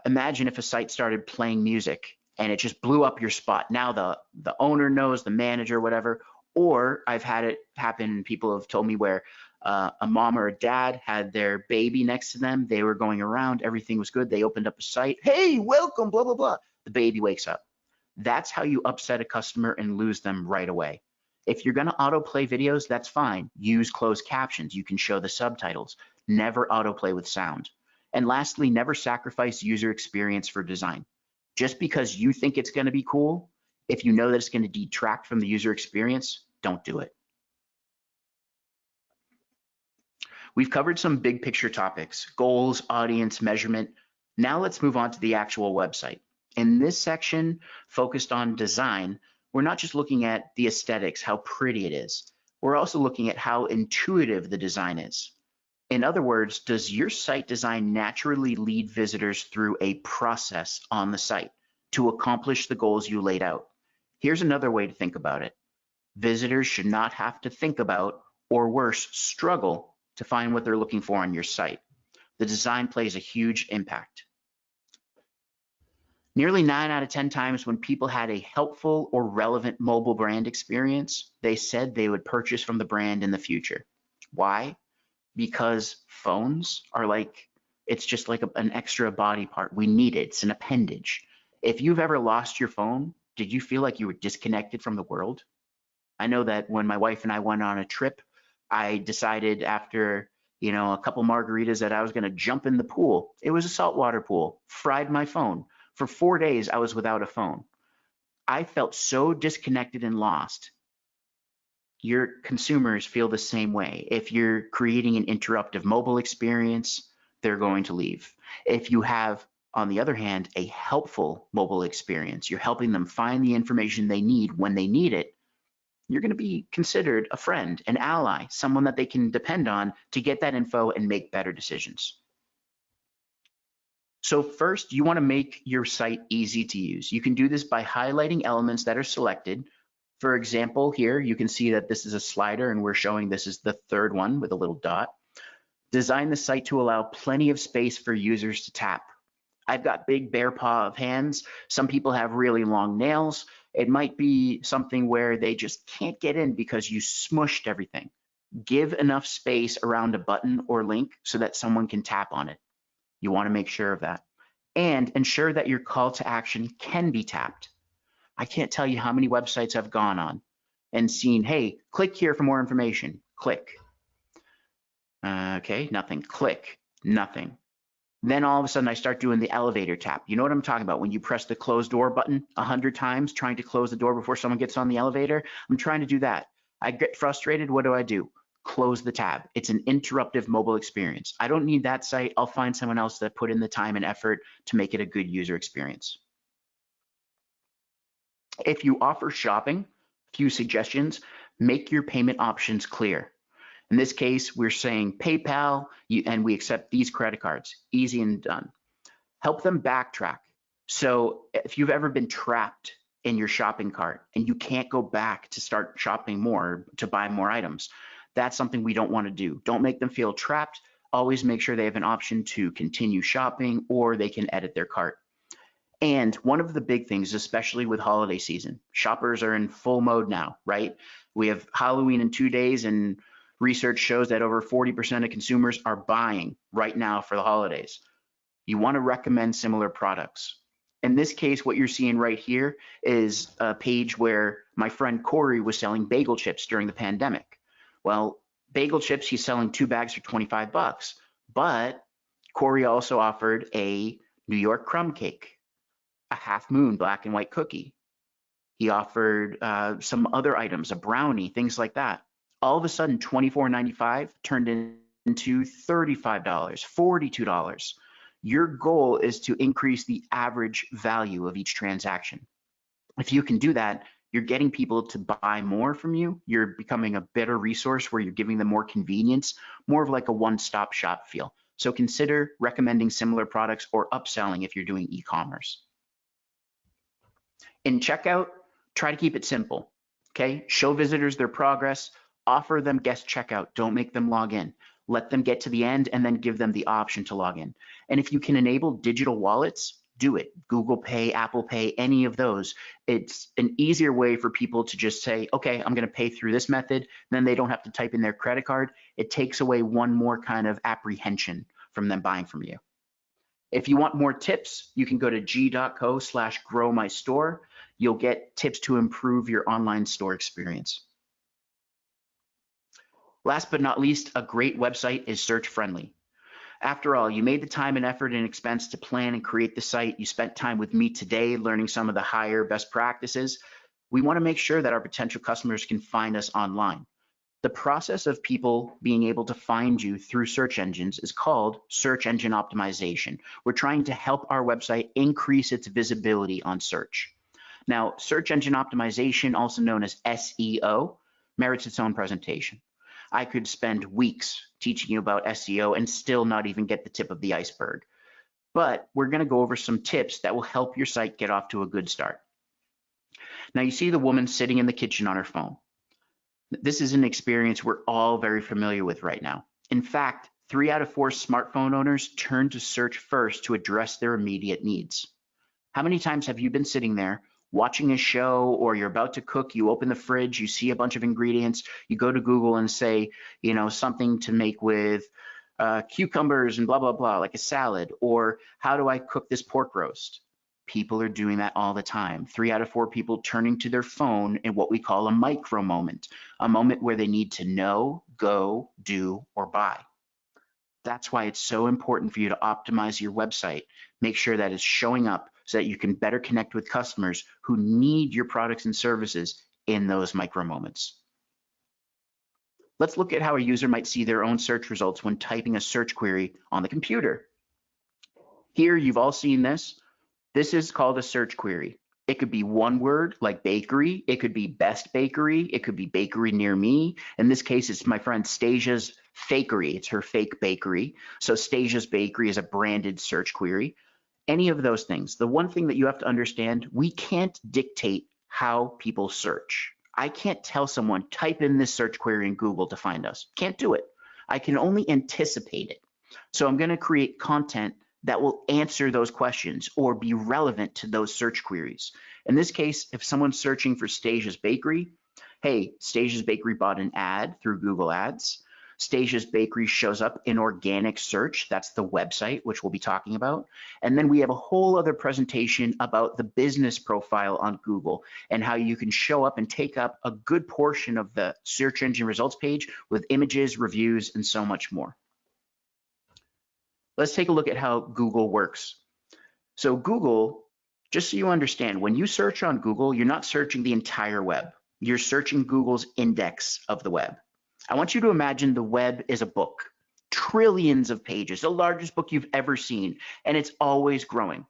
[SPEAKER 1] Imagine if a site started playing music and it just blew up your spot. Now the owner knows, the manager, whatever. Or I've had it happen. People have told me where a mom or a dad had their baby next to them. They were going around. Everything was good. They opened up a site. Hey, welcome, blah, blah, blah. The baby wakes up. That's how you upset a customer and lose them right away. If you're going to autoplay videos, that's fine. Use closed captions. You can show the subtitles. Never autoplay with sound. And lastly, never sacrifice user experience for design. Just because you think it's going to be cool, if you know that it's going to detract from the user experience, don't do it. We've covered some big picture topics, goals, audience, measurement. Now let's move on to the actual website. In this section, focused on design, we're not just looking at the aesthetics, how pretty it is. We're also looking at how intuitive the design is. In other words, does your site design naturally lead visitors through a process on the site to accomplish the goals you laid out? Here's another way to think about it. Visitors should not have to think about, or worse, struggle to find what they're looking for on your site. The design plays a huge impact. Nearly 9 out of 10 times when people had a helpful or relevant mobile brand experience, they said they would purchase from the brand in the future. Why? Because phones are it's just like an extra body part. We need it. It's an appendage. If you've ever lost your phone, did you feel like you were disconnected from the world? I know that when my wife and I went on a trip, I decided after a couple margaritas that I was going to jump in the pool. It was a saltwater pool. Fried my phone. For 4 days, I was without a phone. I felt so disconnected and lost. Your consumers feel the same way. If you're creating an interruptive mobile experience, they're going to leave. If you have, on the other hand, a helpful mobile experience, you're helping them find the information they need when they need it, you're going to be considered a friend, an ally, someone that they can depend on to get that info and make better decisions. So first, you want to make your site easy to use. You can do this by highlighting elements that are selected. For example, here you can see that this is a slider and we're showing this is the third one with a little dot. Design the site to allow plenty of space for users to tap. I've got big bare paw of hands. Some people have really long nails. It might be something where they just can't get in because you smushed everything. Give enough space around a button or link so that someone can tap on it. You want to make sure of that. And ensure that your call to action can be tapped. I can't tell you how many websites I've gone on and seen, hey, click here for more information. Click. Okay, nothing. Click. Nothing. Then all of a sudden I start doing the elevator tap. You know what I'm talking about? When you press the close door button 100 times trying to close the door before someone gets on the elevator. I'm trying to do that. I get frustrated. What do? Close the tab. It's an interruptive mobile experience. I don't need that site. I'll find someone else that put in the time and effort to make it a good user experience. If you offer shopping, a few suggestions, make your payment options clear. In this case, we're saying PayPal, and we accept these credit cards. Easy and done. Help them backtrack. So if you've ever been trapped in your shopping cart and you can't go back to start shopping more, to buy more items, that's something we don't want to do. Don't make them feel trapped. Always make sure they have an option to continue shopping or they can edit their cart. And one of the big things, especially with holiday season, shoppers are in full mode now, right? We have Halloween in 2 days, and research shows that over 40% of consumers are buying right now for the holidays. You want to recommend similar products. In this case, what you're seeing right here is a page where my friend Corey was selling bagel chips during the pandemic. Well, bagel chips, he's selling 2 bags for 25 bucks, but Corey also offered a New York crumb cake, a half moon black and white cookie. He offered some other items, a brownie, things like that. All of a sudden, $24.95 turned into $35, $42. Your goal is to increase the average value of each transaction. If you can do that, you're getting people to buy more from you. You're becoming a better resource where you're giving them more convenience, more of like a one-stop shop feel. So consider recommending similar products or upselling if you're doing e-commerce. In checkout, try to keep it simple, okay? Show visitors their progress, offer them guest checkout, don't make them log in. Let them get to the end and then give them the option to log in. And if you can enable digital wallets, do it. Google Pay, Apple Pay, any of those. It's an easier way for people to just say, okay, I'm going to pay through this method. Then they don't have to type in their credit card. It takes away one more kind of apprehension from them buying from you. If you want more tips, you can go to g.co/growmystore. You'll get tips to improve your online store experience. Last but not least, a great website is search friendly. After all, you made the time and effort and expense to plan and create the site. You spent time with me today learning some of the higher best practices. We want to make sure that our potential customers can find us online. The process of people being able to find you through search engines is called search engine optimization. We're trying to help our website increase its visibility on search. Now, search engine optimization, also known as SEO, merits its own presentation. I could spend weeks teaching you about SEO and still not even get the tip of the iceberg. But we're going to go over some tips that will help your site get off to a good start. Now, you see the woman sitting in the kitchen on her phone. This is an experience we're all very familiar with right now. In fact, 3 out of 4 smartphone owners turn to search first to address their immediate needs. How many times have you been sitting there watching a show, or you're about to cook, you open the fridge, you see a bunch of ingredients, you go to Google and say, you know, something to make with cucumbers and blah, blah, blah, like a salad, or how do I cook this pork roast? People are doing that all the time. 3 out of 4 people turning to their phone in what we call a micro moment, a moment where they need to know, go, do, or buy. That's why it's so important for you to optimize your website. Make sure that it's showing up so that you can better connect with customers who need your products and services in those micro moments. Let's look at how a user might see their own search results when typing a search query on the computer. Here, you've all seen this. This is called a search query. It could be one word like bakery. It could be best bakery. It could be bakery near me. In this case, it's my friend Stasia's Fakery. It's her fake bakery. So Stasia's Bakery is a branded search query. Any of those things. The one thing that you have to understand, we can't dictate how people search. I can't tell someone, type in this search query in Google to find us. Can't do it. I can only anticipate it. So I'm going to create content that will answer those questions or be relevant to those search queries. In this case, if someone's searching for Stasia's Bakery, hey, Stasia's Bakery bought an ad through Google Ads. Stasia's Bakery shows up in organic search. That's the website, which we'll be talking about. And then we have a whole other presentation about the business profile on Google and how you can show up and take up a good portion of the search engine results page with images, reviews, and so much more. Let's take a look at how Google works. So Google, just so you understand, when you search on Google, you're not searching the entire web. You're searching Google's index of the web. I want you to imagine the web is a book, trillions of pages, the largest book you've ever seen, and it's always growing.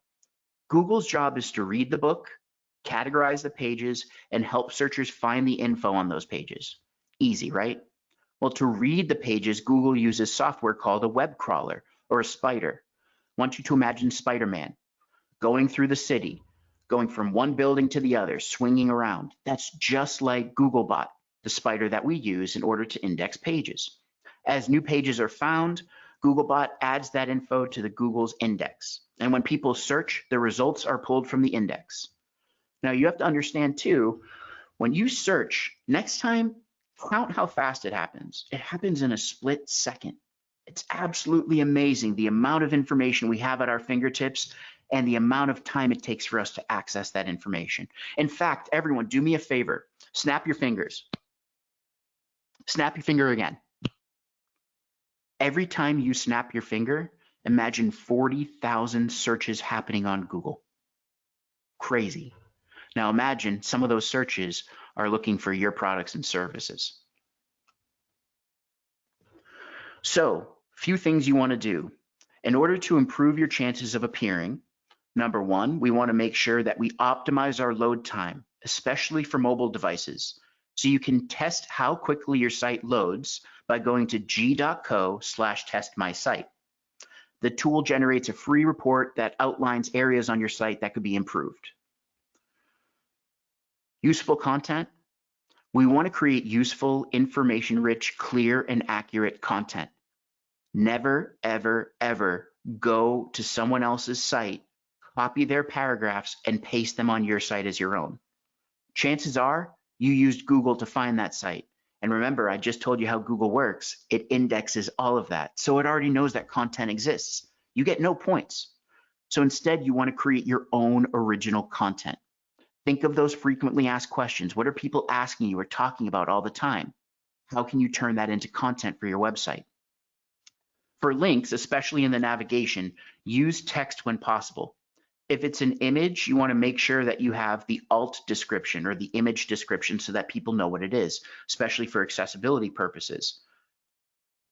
[SPEAKER 1] Google's job is to read the book, categorize the pages, and help searchers find the info on those pages. Easy, right? Well, to read the pages, Google uses software called a web crawler or a spider. I want you to imagine Spider-Man going through the city, going from one building to the other, swinging around. That's just like Googlebot, the spider that we use in order to index pages. As new pages are found, Googlebot adds that info to the Google's index. And when people search, the results are pulled from the index. Now you have to understand too, when you search, next time, count how fast it happens. It happens in a split second. It's absolutely amazing the amount of information we have at our fingertips and the amount of time it takes for us to access that information. In fact, everyone, do me a favor. Snap your fingers. Snap your finger again. Every time you snap your finger, imagine 40,000 searches happening on Google. Crazy. Now imagine some of those searches are looking for your products and services. So, few things you want to do. In order to improve your chances of appearing, number one, we want to make sure that we optimize our load time, especially for mobile devices. So you can test how quickly your site loads by going to g.co/testmysite. The tool generates a free report that outlines areas on your site that could be improved. Useful content. We want to create useful, information-rich, clear, and accurate content. Never, ever, ever go to someone else's site, copy their paragraphs, and paste them on your site as your own. Chances are you used Google to find that site. And remember, I just told you how Google works. It indexes all of that. So it already knows that content exists. You get no points. So instead, you want to create your own original content. Think of those frequently asked questions. What are people asking you or talking about all the time? How can you turn that into content for your website? For links, especially in the navigation, use text when possible. If it's an image, you want to make sure that you have the alt description or the image description so that people know what it is, especially for accessibility purposes.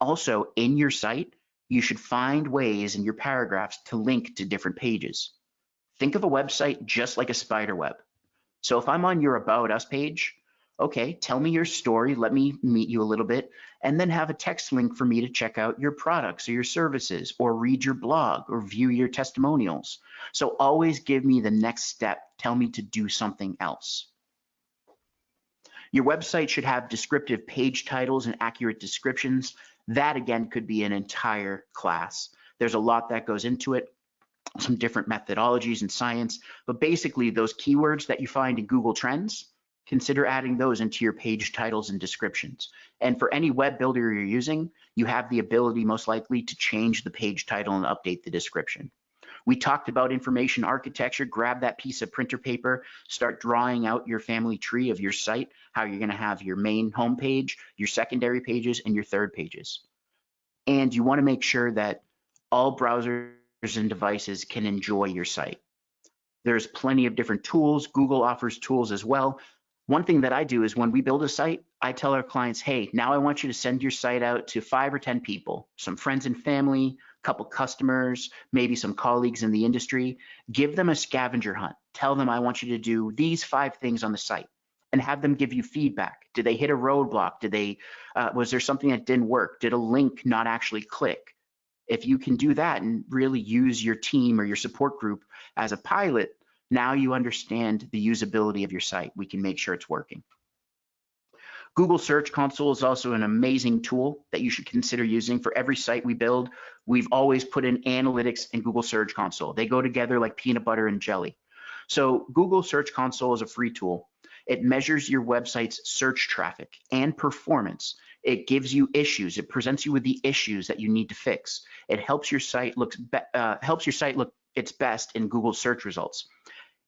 [SPEAKER 1] Also, in your site, you should find ways in your paragraphs to link to different pages. Think of a website just like a spider web. So if I'm on your About Us page, okay, tell me your story, let me meet you a little bit, and then have a text link for me to check out your products or your services, or read your blog, or view your testimonials. So always give me the next step. Tell me to do something else. Your website should have descriptive page titles and accurate descriptions. That, again, could be an entire class. There's a lot that goes into it, some different methodologies and science, but basically those keywords that you find in Google Trends, consider adding those into your page titles and descriptions. And for any web builder you're using, you have the ability most likely to change the page title and update the description. We talked about information architecture. Grab that piece of printer paper, start drawing out your family tree of your site, how you're going to have your main homepage, your secondary pages, and your third pages. And you want to make sure that all browsers and devices can enjoy your site. There's plenty of different tools. Google offers tools as well. One thing that I do is when we build a site, I tell our clients, hey, now I want you to send your site out to 5 or 10 people, some friends and family, couple customers, maybe some colleagues in the industry. Give them a scavenger hunt. Tell them, I want you to do these 5 things on the site, and have them give you feedback. Did they hit a roadblock? Was there something that didn't work? Did a link not actually click? If you can do that and really use your team or your support group as a pilot, now you understand the usability of your site. We can make sure it's working. Google Search Console is also an amazing tool that you should consider using. For every site we build, we've always put in analytics and Google Search Console. They go together like peanut butter and jelly. So Google Search Console is a free tool. It measures your website's search traffic and performance. It gives you issues. It presents you with the issues that you need to fix. It helps your site look its best in Google search results.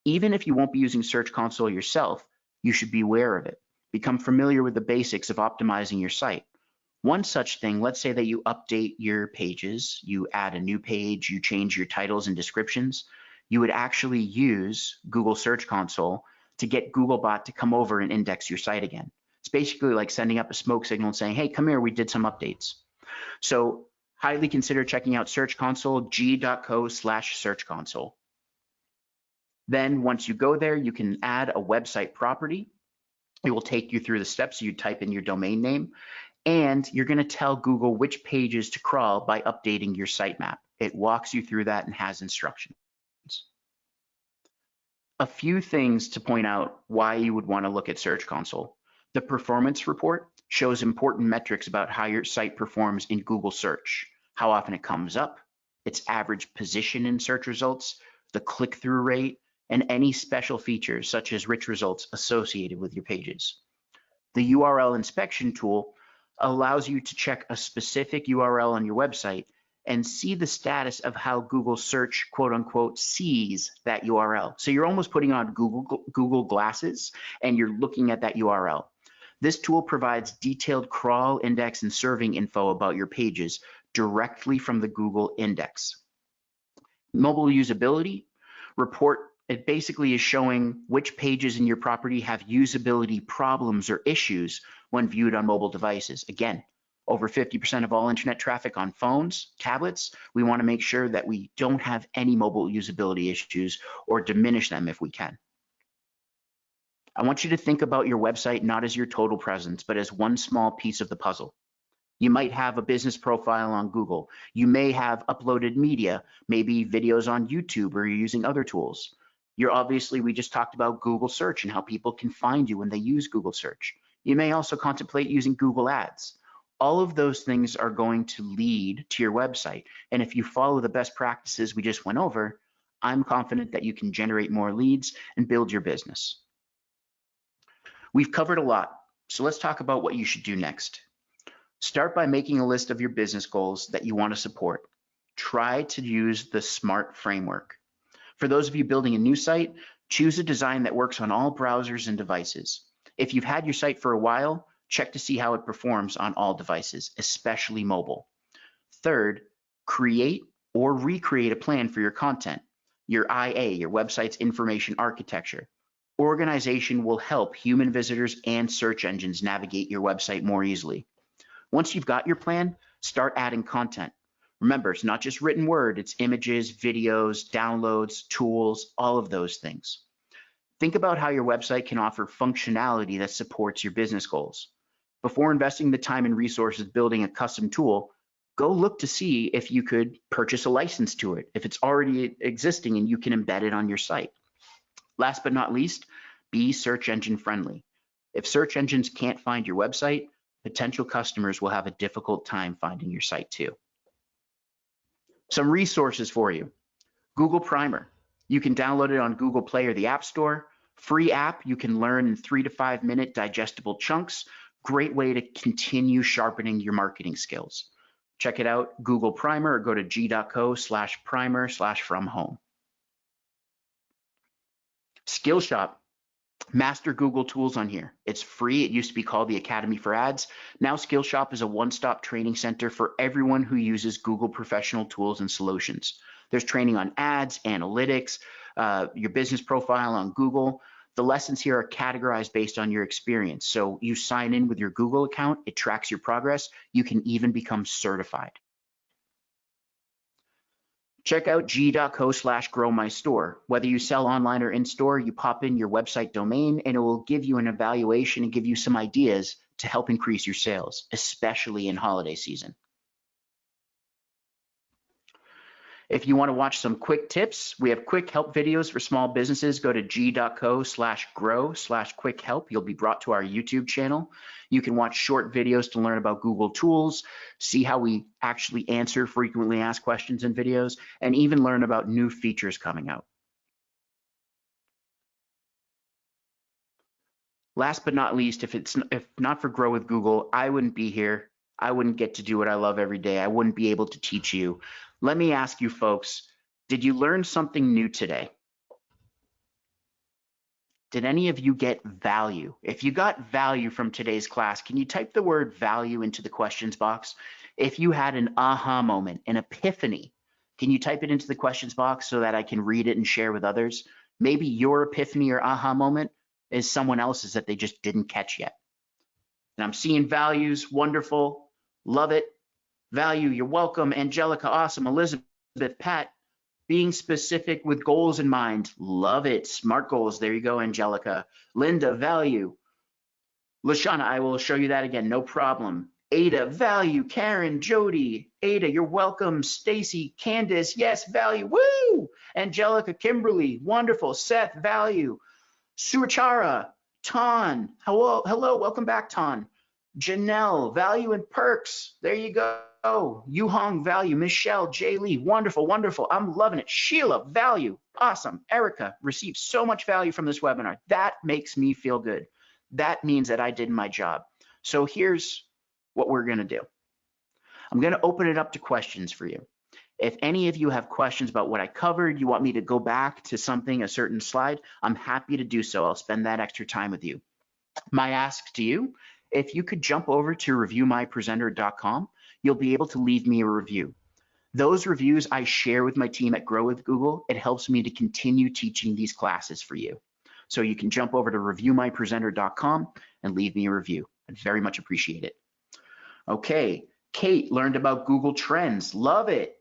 [SPEAKER 1] Even if you won't be using Search Console yourself, you should be aware of it. Become familiar with the basics of optimizing your site. One such thing, let's say that you update your pages, you add a new page, you change your titles and descriptions, you would actually use Google Search Console to get Googlebot to come over and index your site again. It's basically like sending up a smoke signal and saying, hey, come here, we did some updates. So highly consider checking out Search Console, g.co/Search Console. Then once you go there, you can add a website property. It will take you through the steps. You type in your domain name, and you're going to tell Google which pages to crawl by updating your sitemap. It walks you through that and has instructions. A few things to point out why you would want to look at Search Console. The performance report shows important metrics about how your site performs in Google search, how often it comes up, its average position in search results, the click-through rate, and any special features such as rich results associated with your pages. The URL inspection tool allows you to check a specific URL on your website and see the status of how Google search, quote unquote, sees that URL. So you're almost putting on Google glasses and you're looking at that URL. This tool provides detailed crawl, index, and serving info about your pages directly from the Google index. Mobile usability report, it basically is showing which pages in your property have usability problems or issues when viewed on mobile devices. Again, over 50% of all internet traffic on phones, tablets. We want to make sure that we don't have any mobile usability issues or diminish them if we can. I want you to think about your website not as your total presence, but as one small piece of the puzzle. You might have a business profile on Google. You may have uploaded media, maybe videos on YouTube, or you're using other tools. We just talked about Google search and how people can find you when they use Google search. You may also contemplate using Google Ads. All of those things are going to lead to your website. And if you follow the best practices we just went over, I'm confident that you can generate more leads and build your business. We've covered a lot, so let's talk about what you should do next. Start by making a list of your business goals that you want to support. Try to use the SMART framework. For those of you building a new site, choose a design that works on all browsers and devices. If you've had your site for a while, check to see how it performs on all devices, especially mobile. Third, create or recreate a plan for your content, your IA, your website's information architecture. Organization will help human visitors and search engines navigate your website more easily. Once you've got your plan, start adding content. Remember, it's not just written word, it's images, videos, downloads, tools, all of those things. Think about how your website can offer functionality that supports your business goals. Before investing the time and resources building a custom tool, go look to see if you could purchase a license to it, if it's already existing and you can embed it on your site. Last but not least, be search engine friendly. If search engines can't find your website, potential customers will have a difficult time finding your site too. Some resources for you. Google Primer. You can download it on Google Play or the App Store. Free app, you can learn in 3 to 5 minute digestible chunks. Great way to continue sharpening your marketing skills. Check it out, Google Primer, or go to g.co/primer/from-home. Skillshop. Master Google tools on here. It's free. It used to be called the Academy for Ads. Now Skillshop is a one-stop training center for everyone who uses Google professional tools and solutions. There's training on ads, analytics, your business profile on Google. The lessons here are categorized based on your experience. So you sign in with your Google account, it tracks your progress. You can even become certified. Check out g.co/growmystore. Whether you sell online or in store, you pop in your website domain and it will give you an evaluation and give you some ideas to help increase your sales, especially in holiday season. If you want to watch some quick tips, we have quick help videos for small businesses. Go to g.co/grow/quick help. You'll be brought to our YouTube channel. You can watch short videos to learn about Google tools, see how we actually answer frequently asked questions in videos, and even learn about new features coming out. Last but not least, if not for Grow with Google, I wouldn't be here. I wouldn't get to do what I love every day. I wouldn't be able to teach you. Let me ask you folks, did you learn something new today? Did any of you get value? If you got value from today's class, can you type the word value into the questions box? If you had an aha moment, an epiphany, can you type it into the questions box so that I can read it and share with others? Maybe your epiphany or aha moment is someone else's that they just didn't catch yet. And I'm seeing values, wonderful, love it. Value, you're welcome. Angelica, awesome. Elizabeth, Pat, being specific with goals in mind, love it. SMART goals, there you go, Angelica. Linda, value. Lashana, I will show you that again, no problem. Ada, value. Karen, Jody, Ada, you're welcome. Stacy, Candace, yes, value. Woo! Angelica, Kimberly, wonderful. Seth, value. Suachara, Ton, hello, welcome back, Ton. Janelle, value and perks, there you go. Yu Hong, value. Michelle, Jay Lee, wonderful, wonderful. I'm loving it. Sheila, value, awesome. Erica, received so much value from this webinar. That makes me feel good. That means that I did my job. So here's what we're gonna do. I'm gonna open it up to questions for you. If any of you have questions about what I covered, you want me to go back to something, a certain slide, I'm happy to do so. I'll spend that extra time with you. My ask to you, if you could jump over to reviewmypresenter.com, you'll be able to leave me a review. Those reviews I share with my team at Grow with Google. It helps me to continue teaching these classes for you. So you can jump over to reviewmypresenter.com and leave me a review. I'd very much appreciate it. Okay, Kate learned about Google Trends. Love it.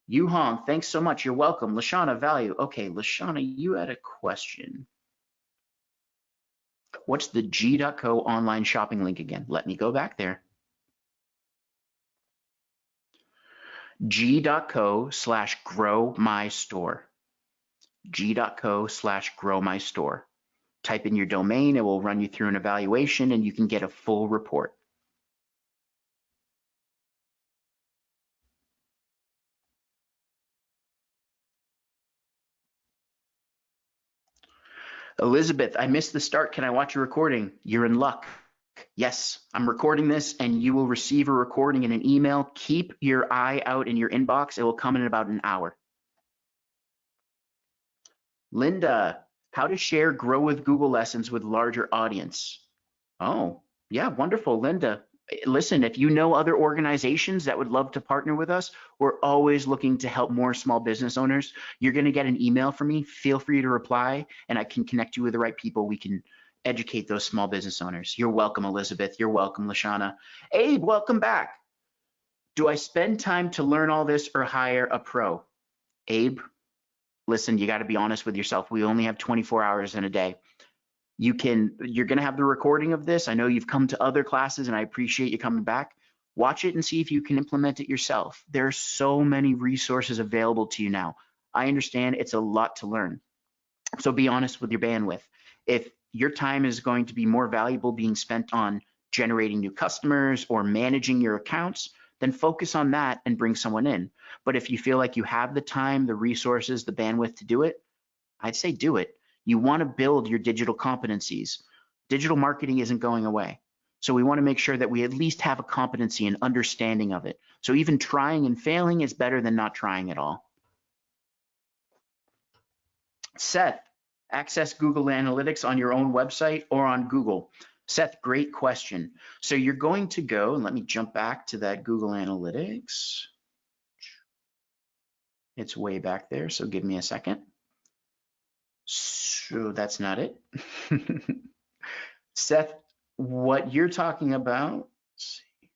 [SPEAKER 1] Yu Hong, thanks so much. You're welcome. Lashana, value. Okay, Lashana, you had a question. What's the g.co online shopping link again? Let me go back there. g.co/growmystore. g.co/growmystore. Type in your domain, it will run you through an evaluation and you can get a full report. Elizabeth, I missed the start. Can I watch a recording? You're in luck. Yes, I'm recording this and you will receive a recording in an email. Keep your eye out in your inbox. It will come in about an hour. Linda, how to share Grow with Google lessons with larger audience. Oh, yeah, wonderful, Linda. Listen, if you know other organizations that would love to partner with us, we're always looking to help more small business owners. You're going to get an email from me. Feel free to reply and I can connect you with the right people. We can educate those small business owners. You're welcome, Elizabeth. You're welcome, Lashana. Abe, welcome back. Do I spend time to learn all this or hire a pro? Abe, listen, you got to be honest with yourself. We only have 24 hours in a day. You're going to have the recording of this. I know you've come to other classes and I appreciate you coming back. Watch it and see if you can implement it yourself. There are so many resources available to you now. I understand it's a lot to learn. So be honest with your bandwidth. If your time is going to be more valuable being spent on generating new customers or managing your accounts, then focus on that and bring someone in. But if you feel like you have the time, the resources, the bandwidth to do it, I'd say do it. You want to build your digital competencies. Digital marketing isn't going away. So we want to make sure that we at least have a competency and understanding of it. So even trying and failing is better than not trying at all. Seth, access Google Analytics on your own website or on Google. Seth, great question. So you're going to go, and let me jump back to that Google Analytics. It's way back there, so give me a second. So that's not it. Seth, what you're talking about, let's see.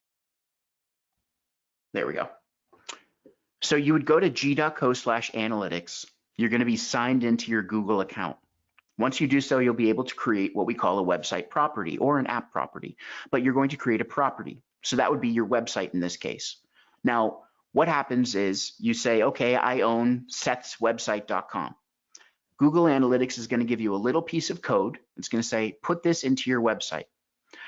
[SPEAKER 1] There we go. So you would go to g.co/analytics. You're going to be signed into your Google account. Once you do so, you'll be able to create what we call a website property or an app property, but you're going to create a property. So that would be your website in this case. Now, what happens is you say, okay, I own sethswebsite.com. Google Analytics is going to give you a little piece of code. It's going to say, put this into your website.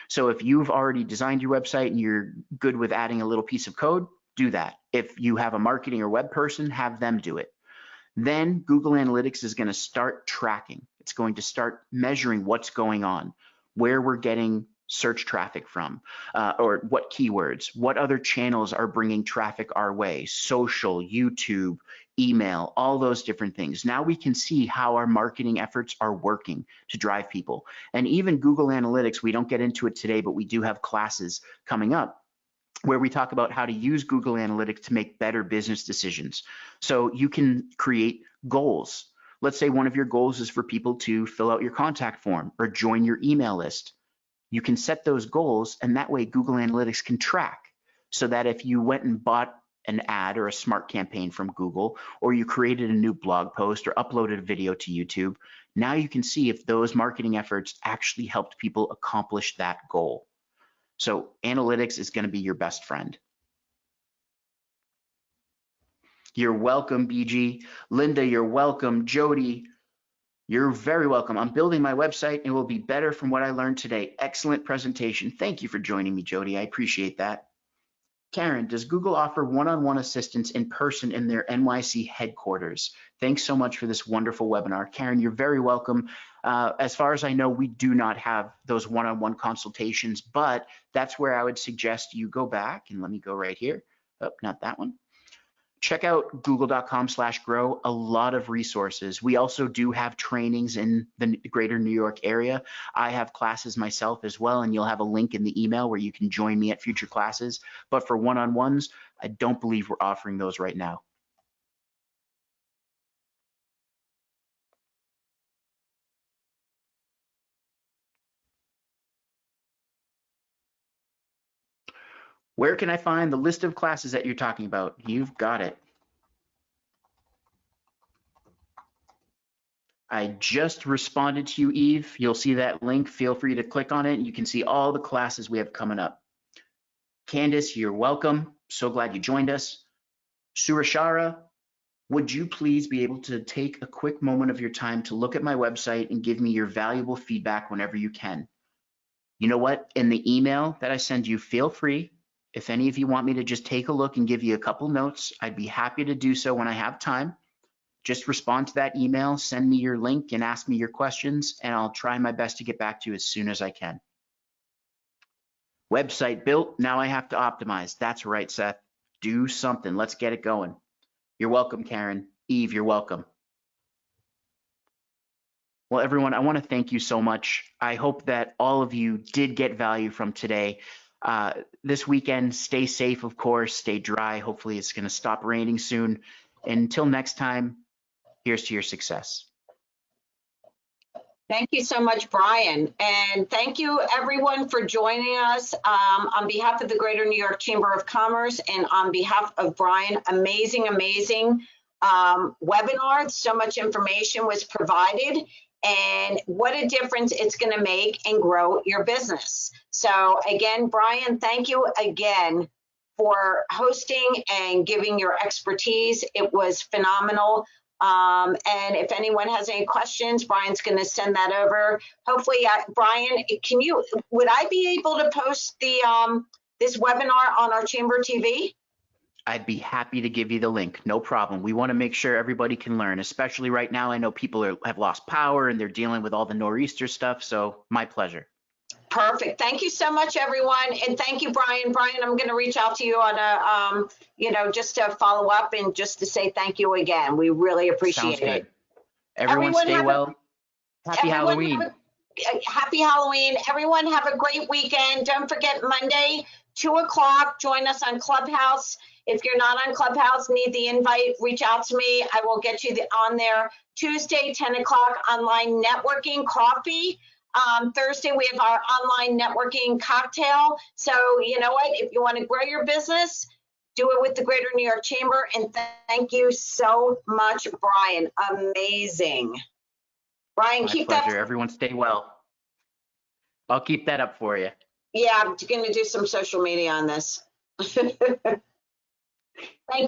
[SPEAKER 1] So if you've already designed your website and you're good with adding a little piece of code, do that. If you have a marketing or web person, have them do it. Then Google Analytics is going to start tracking. It's going to start measuring what's going on, where we're getting search traffic from, or what keywords, what other channels are bringing traffic our way, social, YouTube, email, all those different things. Now we can see how our marketing efforts are working to drive people. And even Google Analytics, we don't get into it today, but we do have classes coming up where we talk about how to use Google Analytics to make better business decisions. So you can create goals. Let's say one of your goals is for people to fill out your contact form or join your email list. You can set those goals, and that way Google Analytics can track, so that if you went and bought an ad or a smart campaign from Google, or you created a new blog post or uploaded a video to YouTube, now you can see if those marketing efforts actually helped people accomplish that goal. So analytics is going to be your best friend. You're welcome, BG. Linda, you're welcome. Jody, you're very welcome. I'm building my website and it will be better from what I learned today. Excellent presentation. Thank you for joining me, Jody. I appreciate that. Karen, does Google offer one-on-one assistance in person in their NYC headquarters? Thanks so much for this wonderful webinar. Karen, you're very welcome. As far as I know, we do not have those one-on-one consultations, but that's where I would suggest you go back, and let me go right here. Oh, not that one. Check out google.com/grow, a lot of resources. We also do have trainings in the greater New York area. I have classes myself as well, and you'll have a link in the email where you can join me at future classes. But for one-on-ones, I don't believe we're offering those right now. Where can I find the list of classes that you're talking about? You've got it. I just responded to you, Eve. You'll see that link. Feel free to click on it, and you can see all the classes we have coming up. Candice, you're welcome. So glad you joined us. Surashara, would you please be able to take a quick moment of your time to look at my website and give me your valuable feedback whenever you can? You know what? In the email that I send you, feel free. If any of you want me to just take a look and give you a couple notes, I'd be happy to do so when I have time. Just respond to that email, send me your link, and ask me your questions, and I'll try my best to get back to you as soon as I can. Website built, now I have to optimize. That's right, Seth. Do something. Let's get it going. You're welcome, Karen. Eve, you're welcome. Well, everyone, I want to thank you so much. I hope that all of you did get value from today. This weekend, stay safe, of course, stay dry. Hopefully it's going to stop raining soon. And until next time, here's to your success.
[SPEAKER 2] Thank you so much, Bryan. And thank you everyone for joining us on behalf of the Greater New York Chamber of Commerce and on behalf of Bryan. Amazing, amazing webinar. So much information was provided, and what a difference it's going to make and grow your business. So again, Bryan, thank you again for hosting and giving your expertise. It was phenomenal. And if anyone has any questions, Bryan's going to send that over. Hopefully, Bryan, would I be able to post the this webinar on our Chamber TV?
[SPEAKER 1] I'd be happy to give you the link. No problem. We want to make sure everybody can learn, especially right now. I know people have lost power and they're dealing with all the nor'easter stuff. So my pleasure.
[SPEAKER 2] Perfect. Thank you so much, everyone. And thank you, Bryan. Bryan, I'm going to reach out to you on a, just to follow up and just to say thank you again. We really appreciate it.
[SPEAKER 1] Everyone stay well. Happy Halloween.
[SPEAKER 2] Happy Halloween. Everyone have a great weekend. Don't forget Monday, 2 o'clock. Join us on Clubhouse. If you're not on Clubhouse, need the invite, reach out to me. I will get you on there. Tuesday, 10 o'clock, online networking coffee. Thursday, we have our online networking cocktail. So you know what? If you want to grow your business, do it with the Greater New York Chamber. And thank you so much, Bryan. Amazing. Bryan,
[SPEAKER 1] My
[SPEAKER 2] keep
[SPEAKER 1] pleasure.
[SPEAKER 2] that.
[SPEAKER 1] Everyone stay well. I'll keep that up for you.
[SPEAKER 2] Yeah, I'm going to do some social media on this. Thank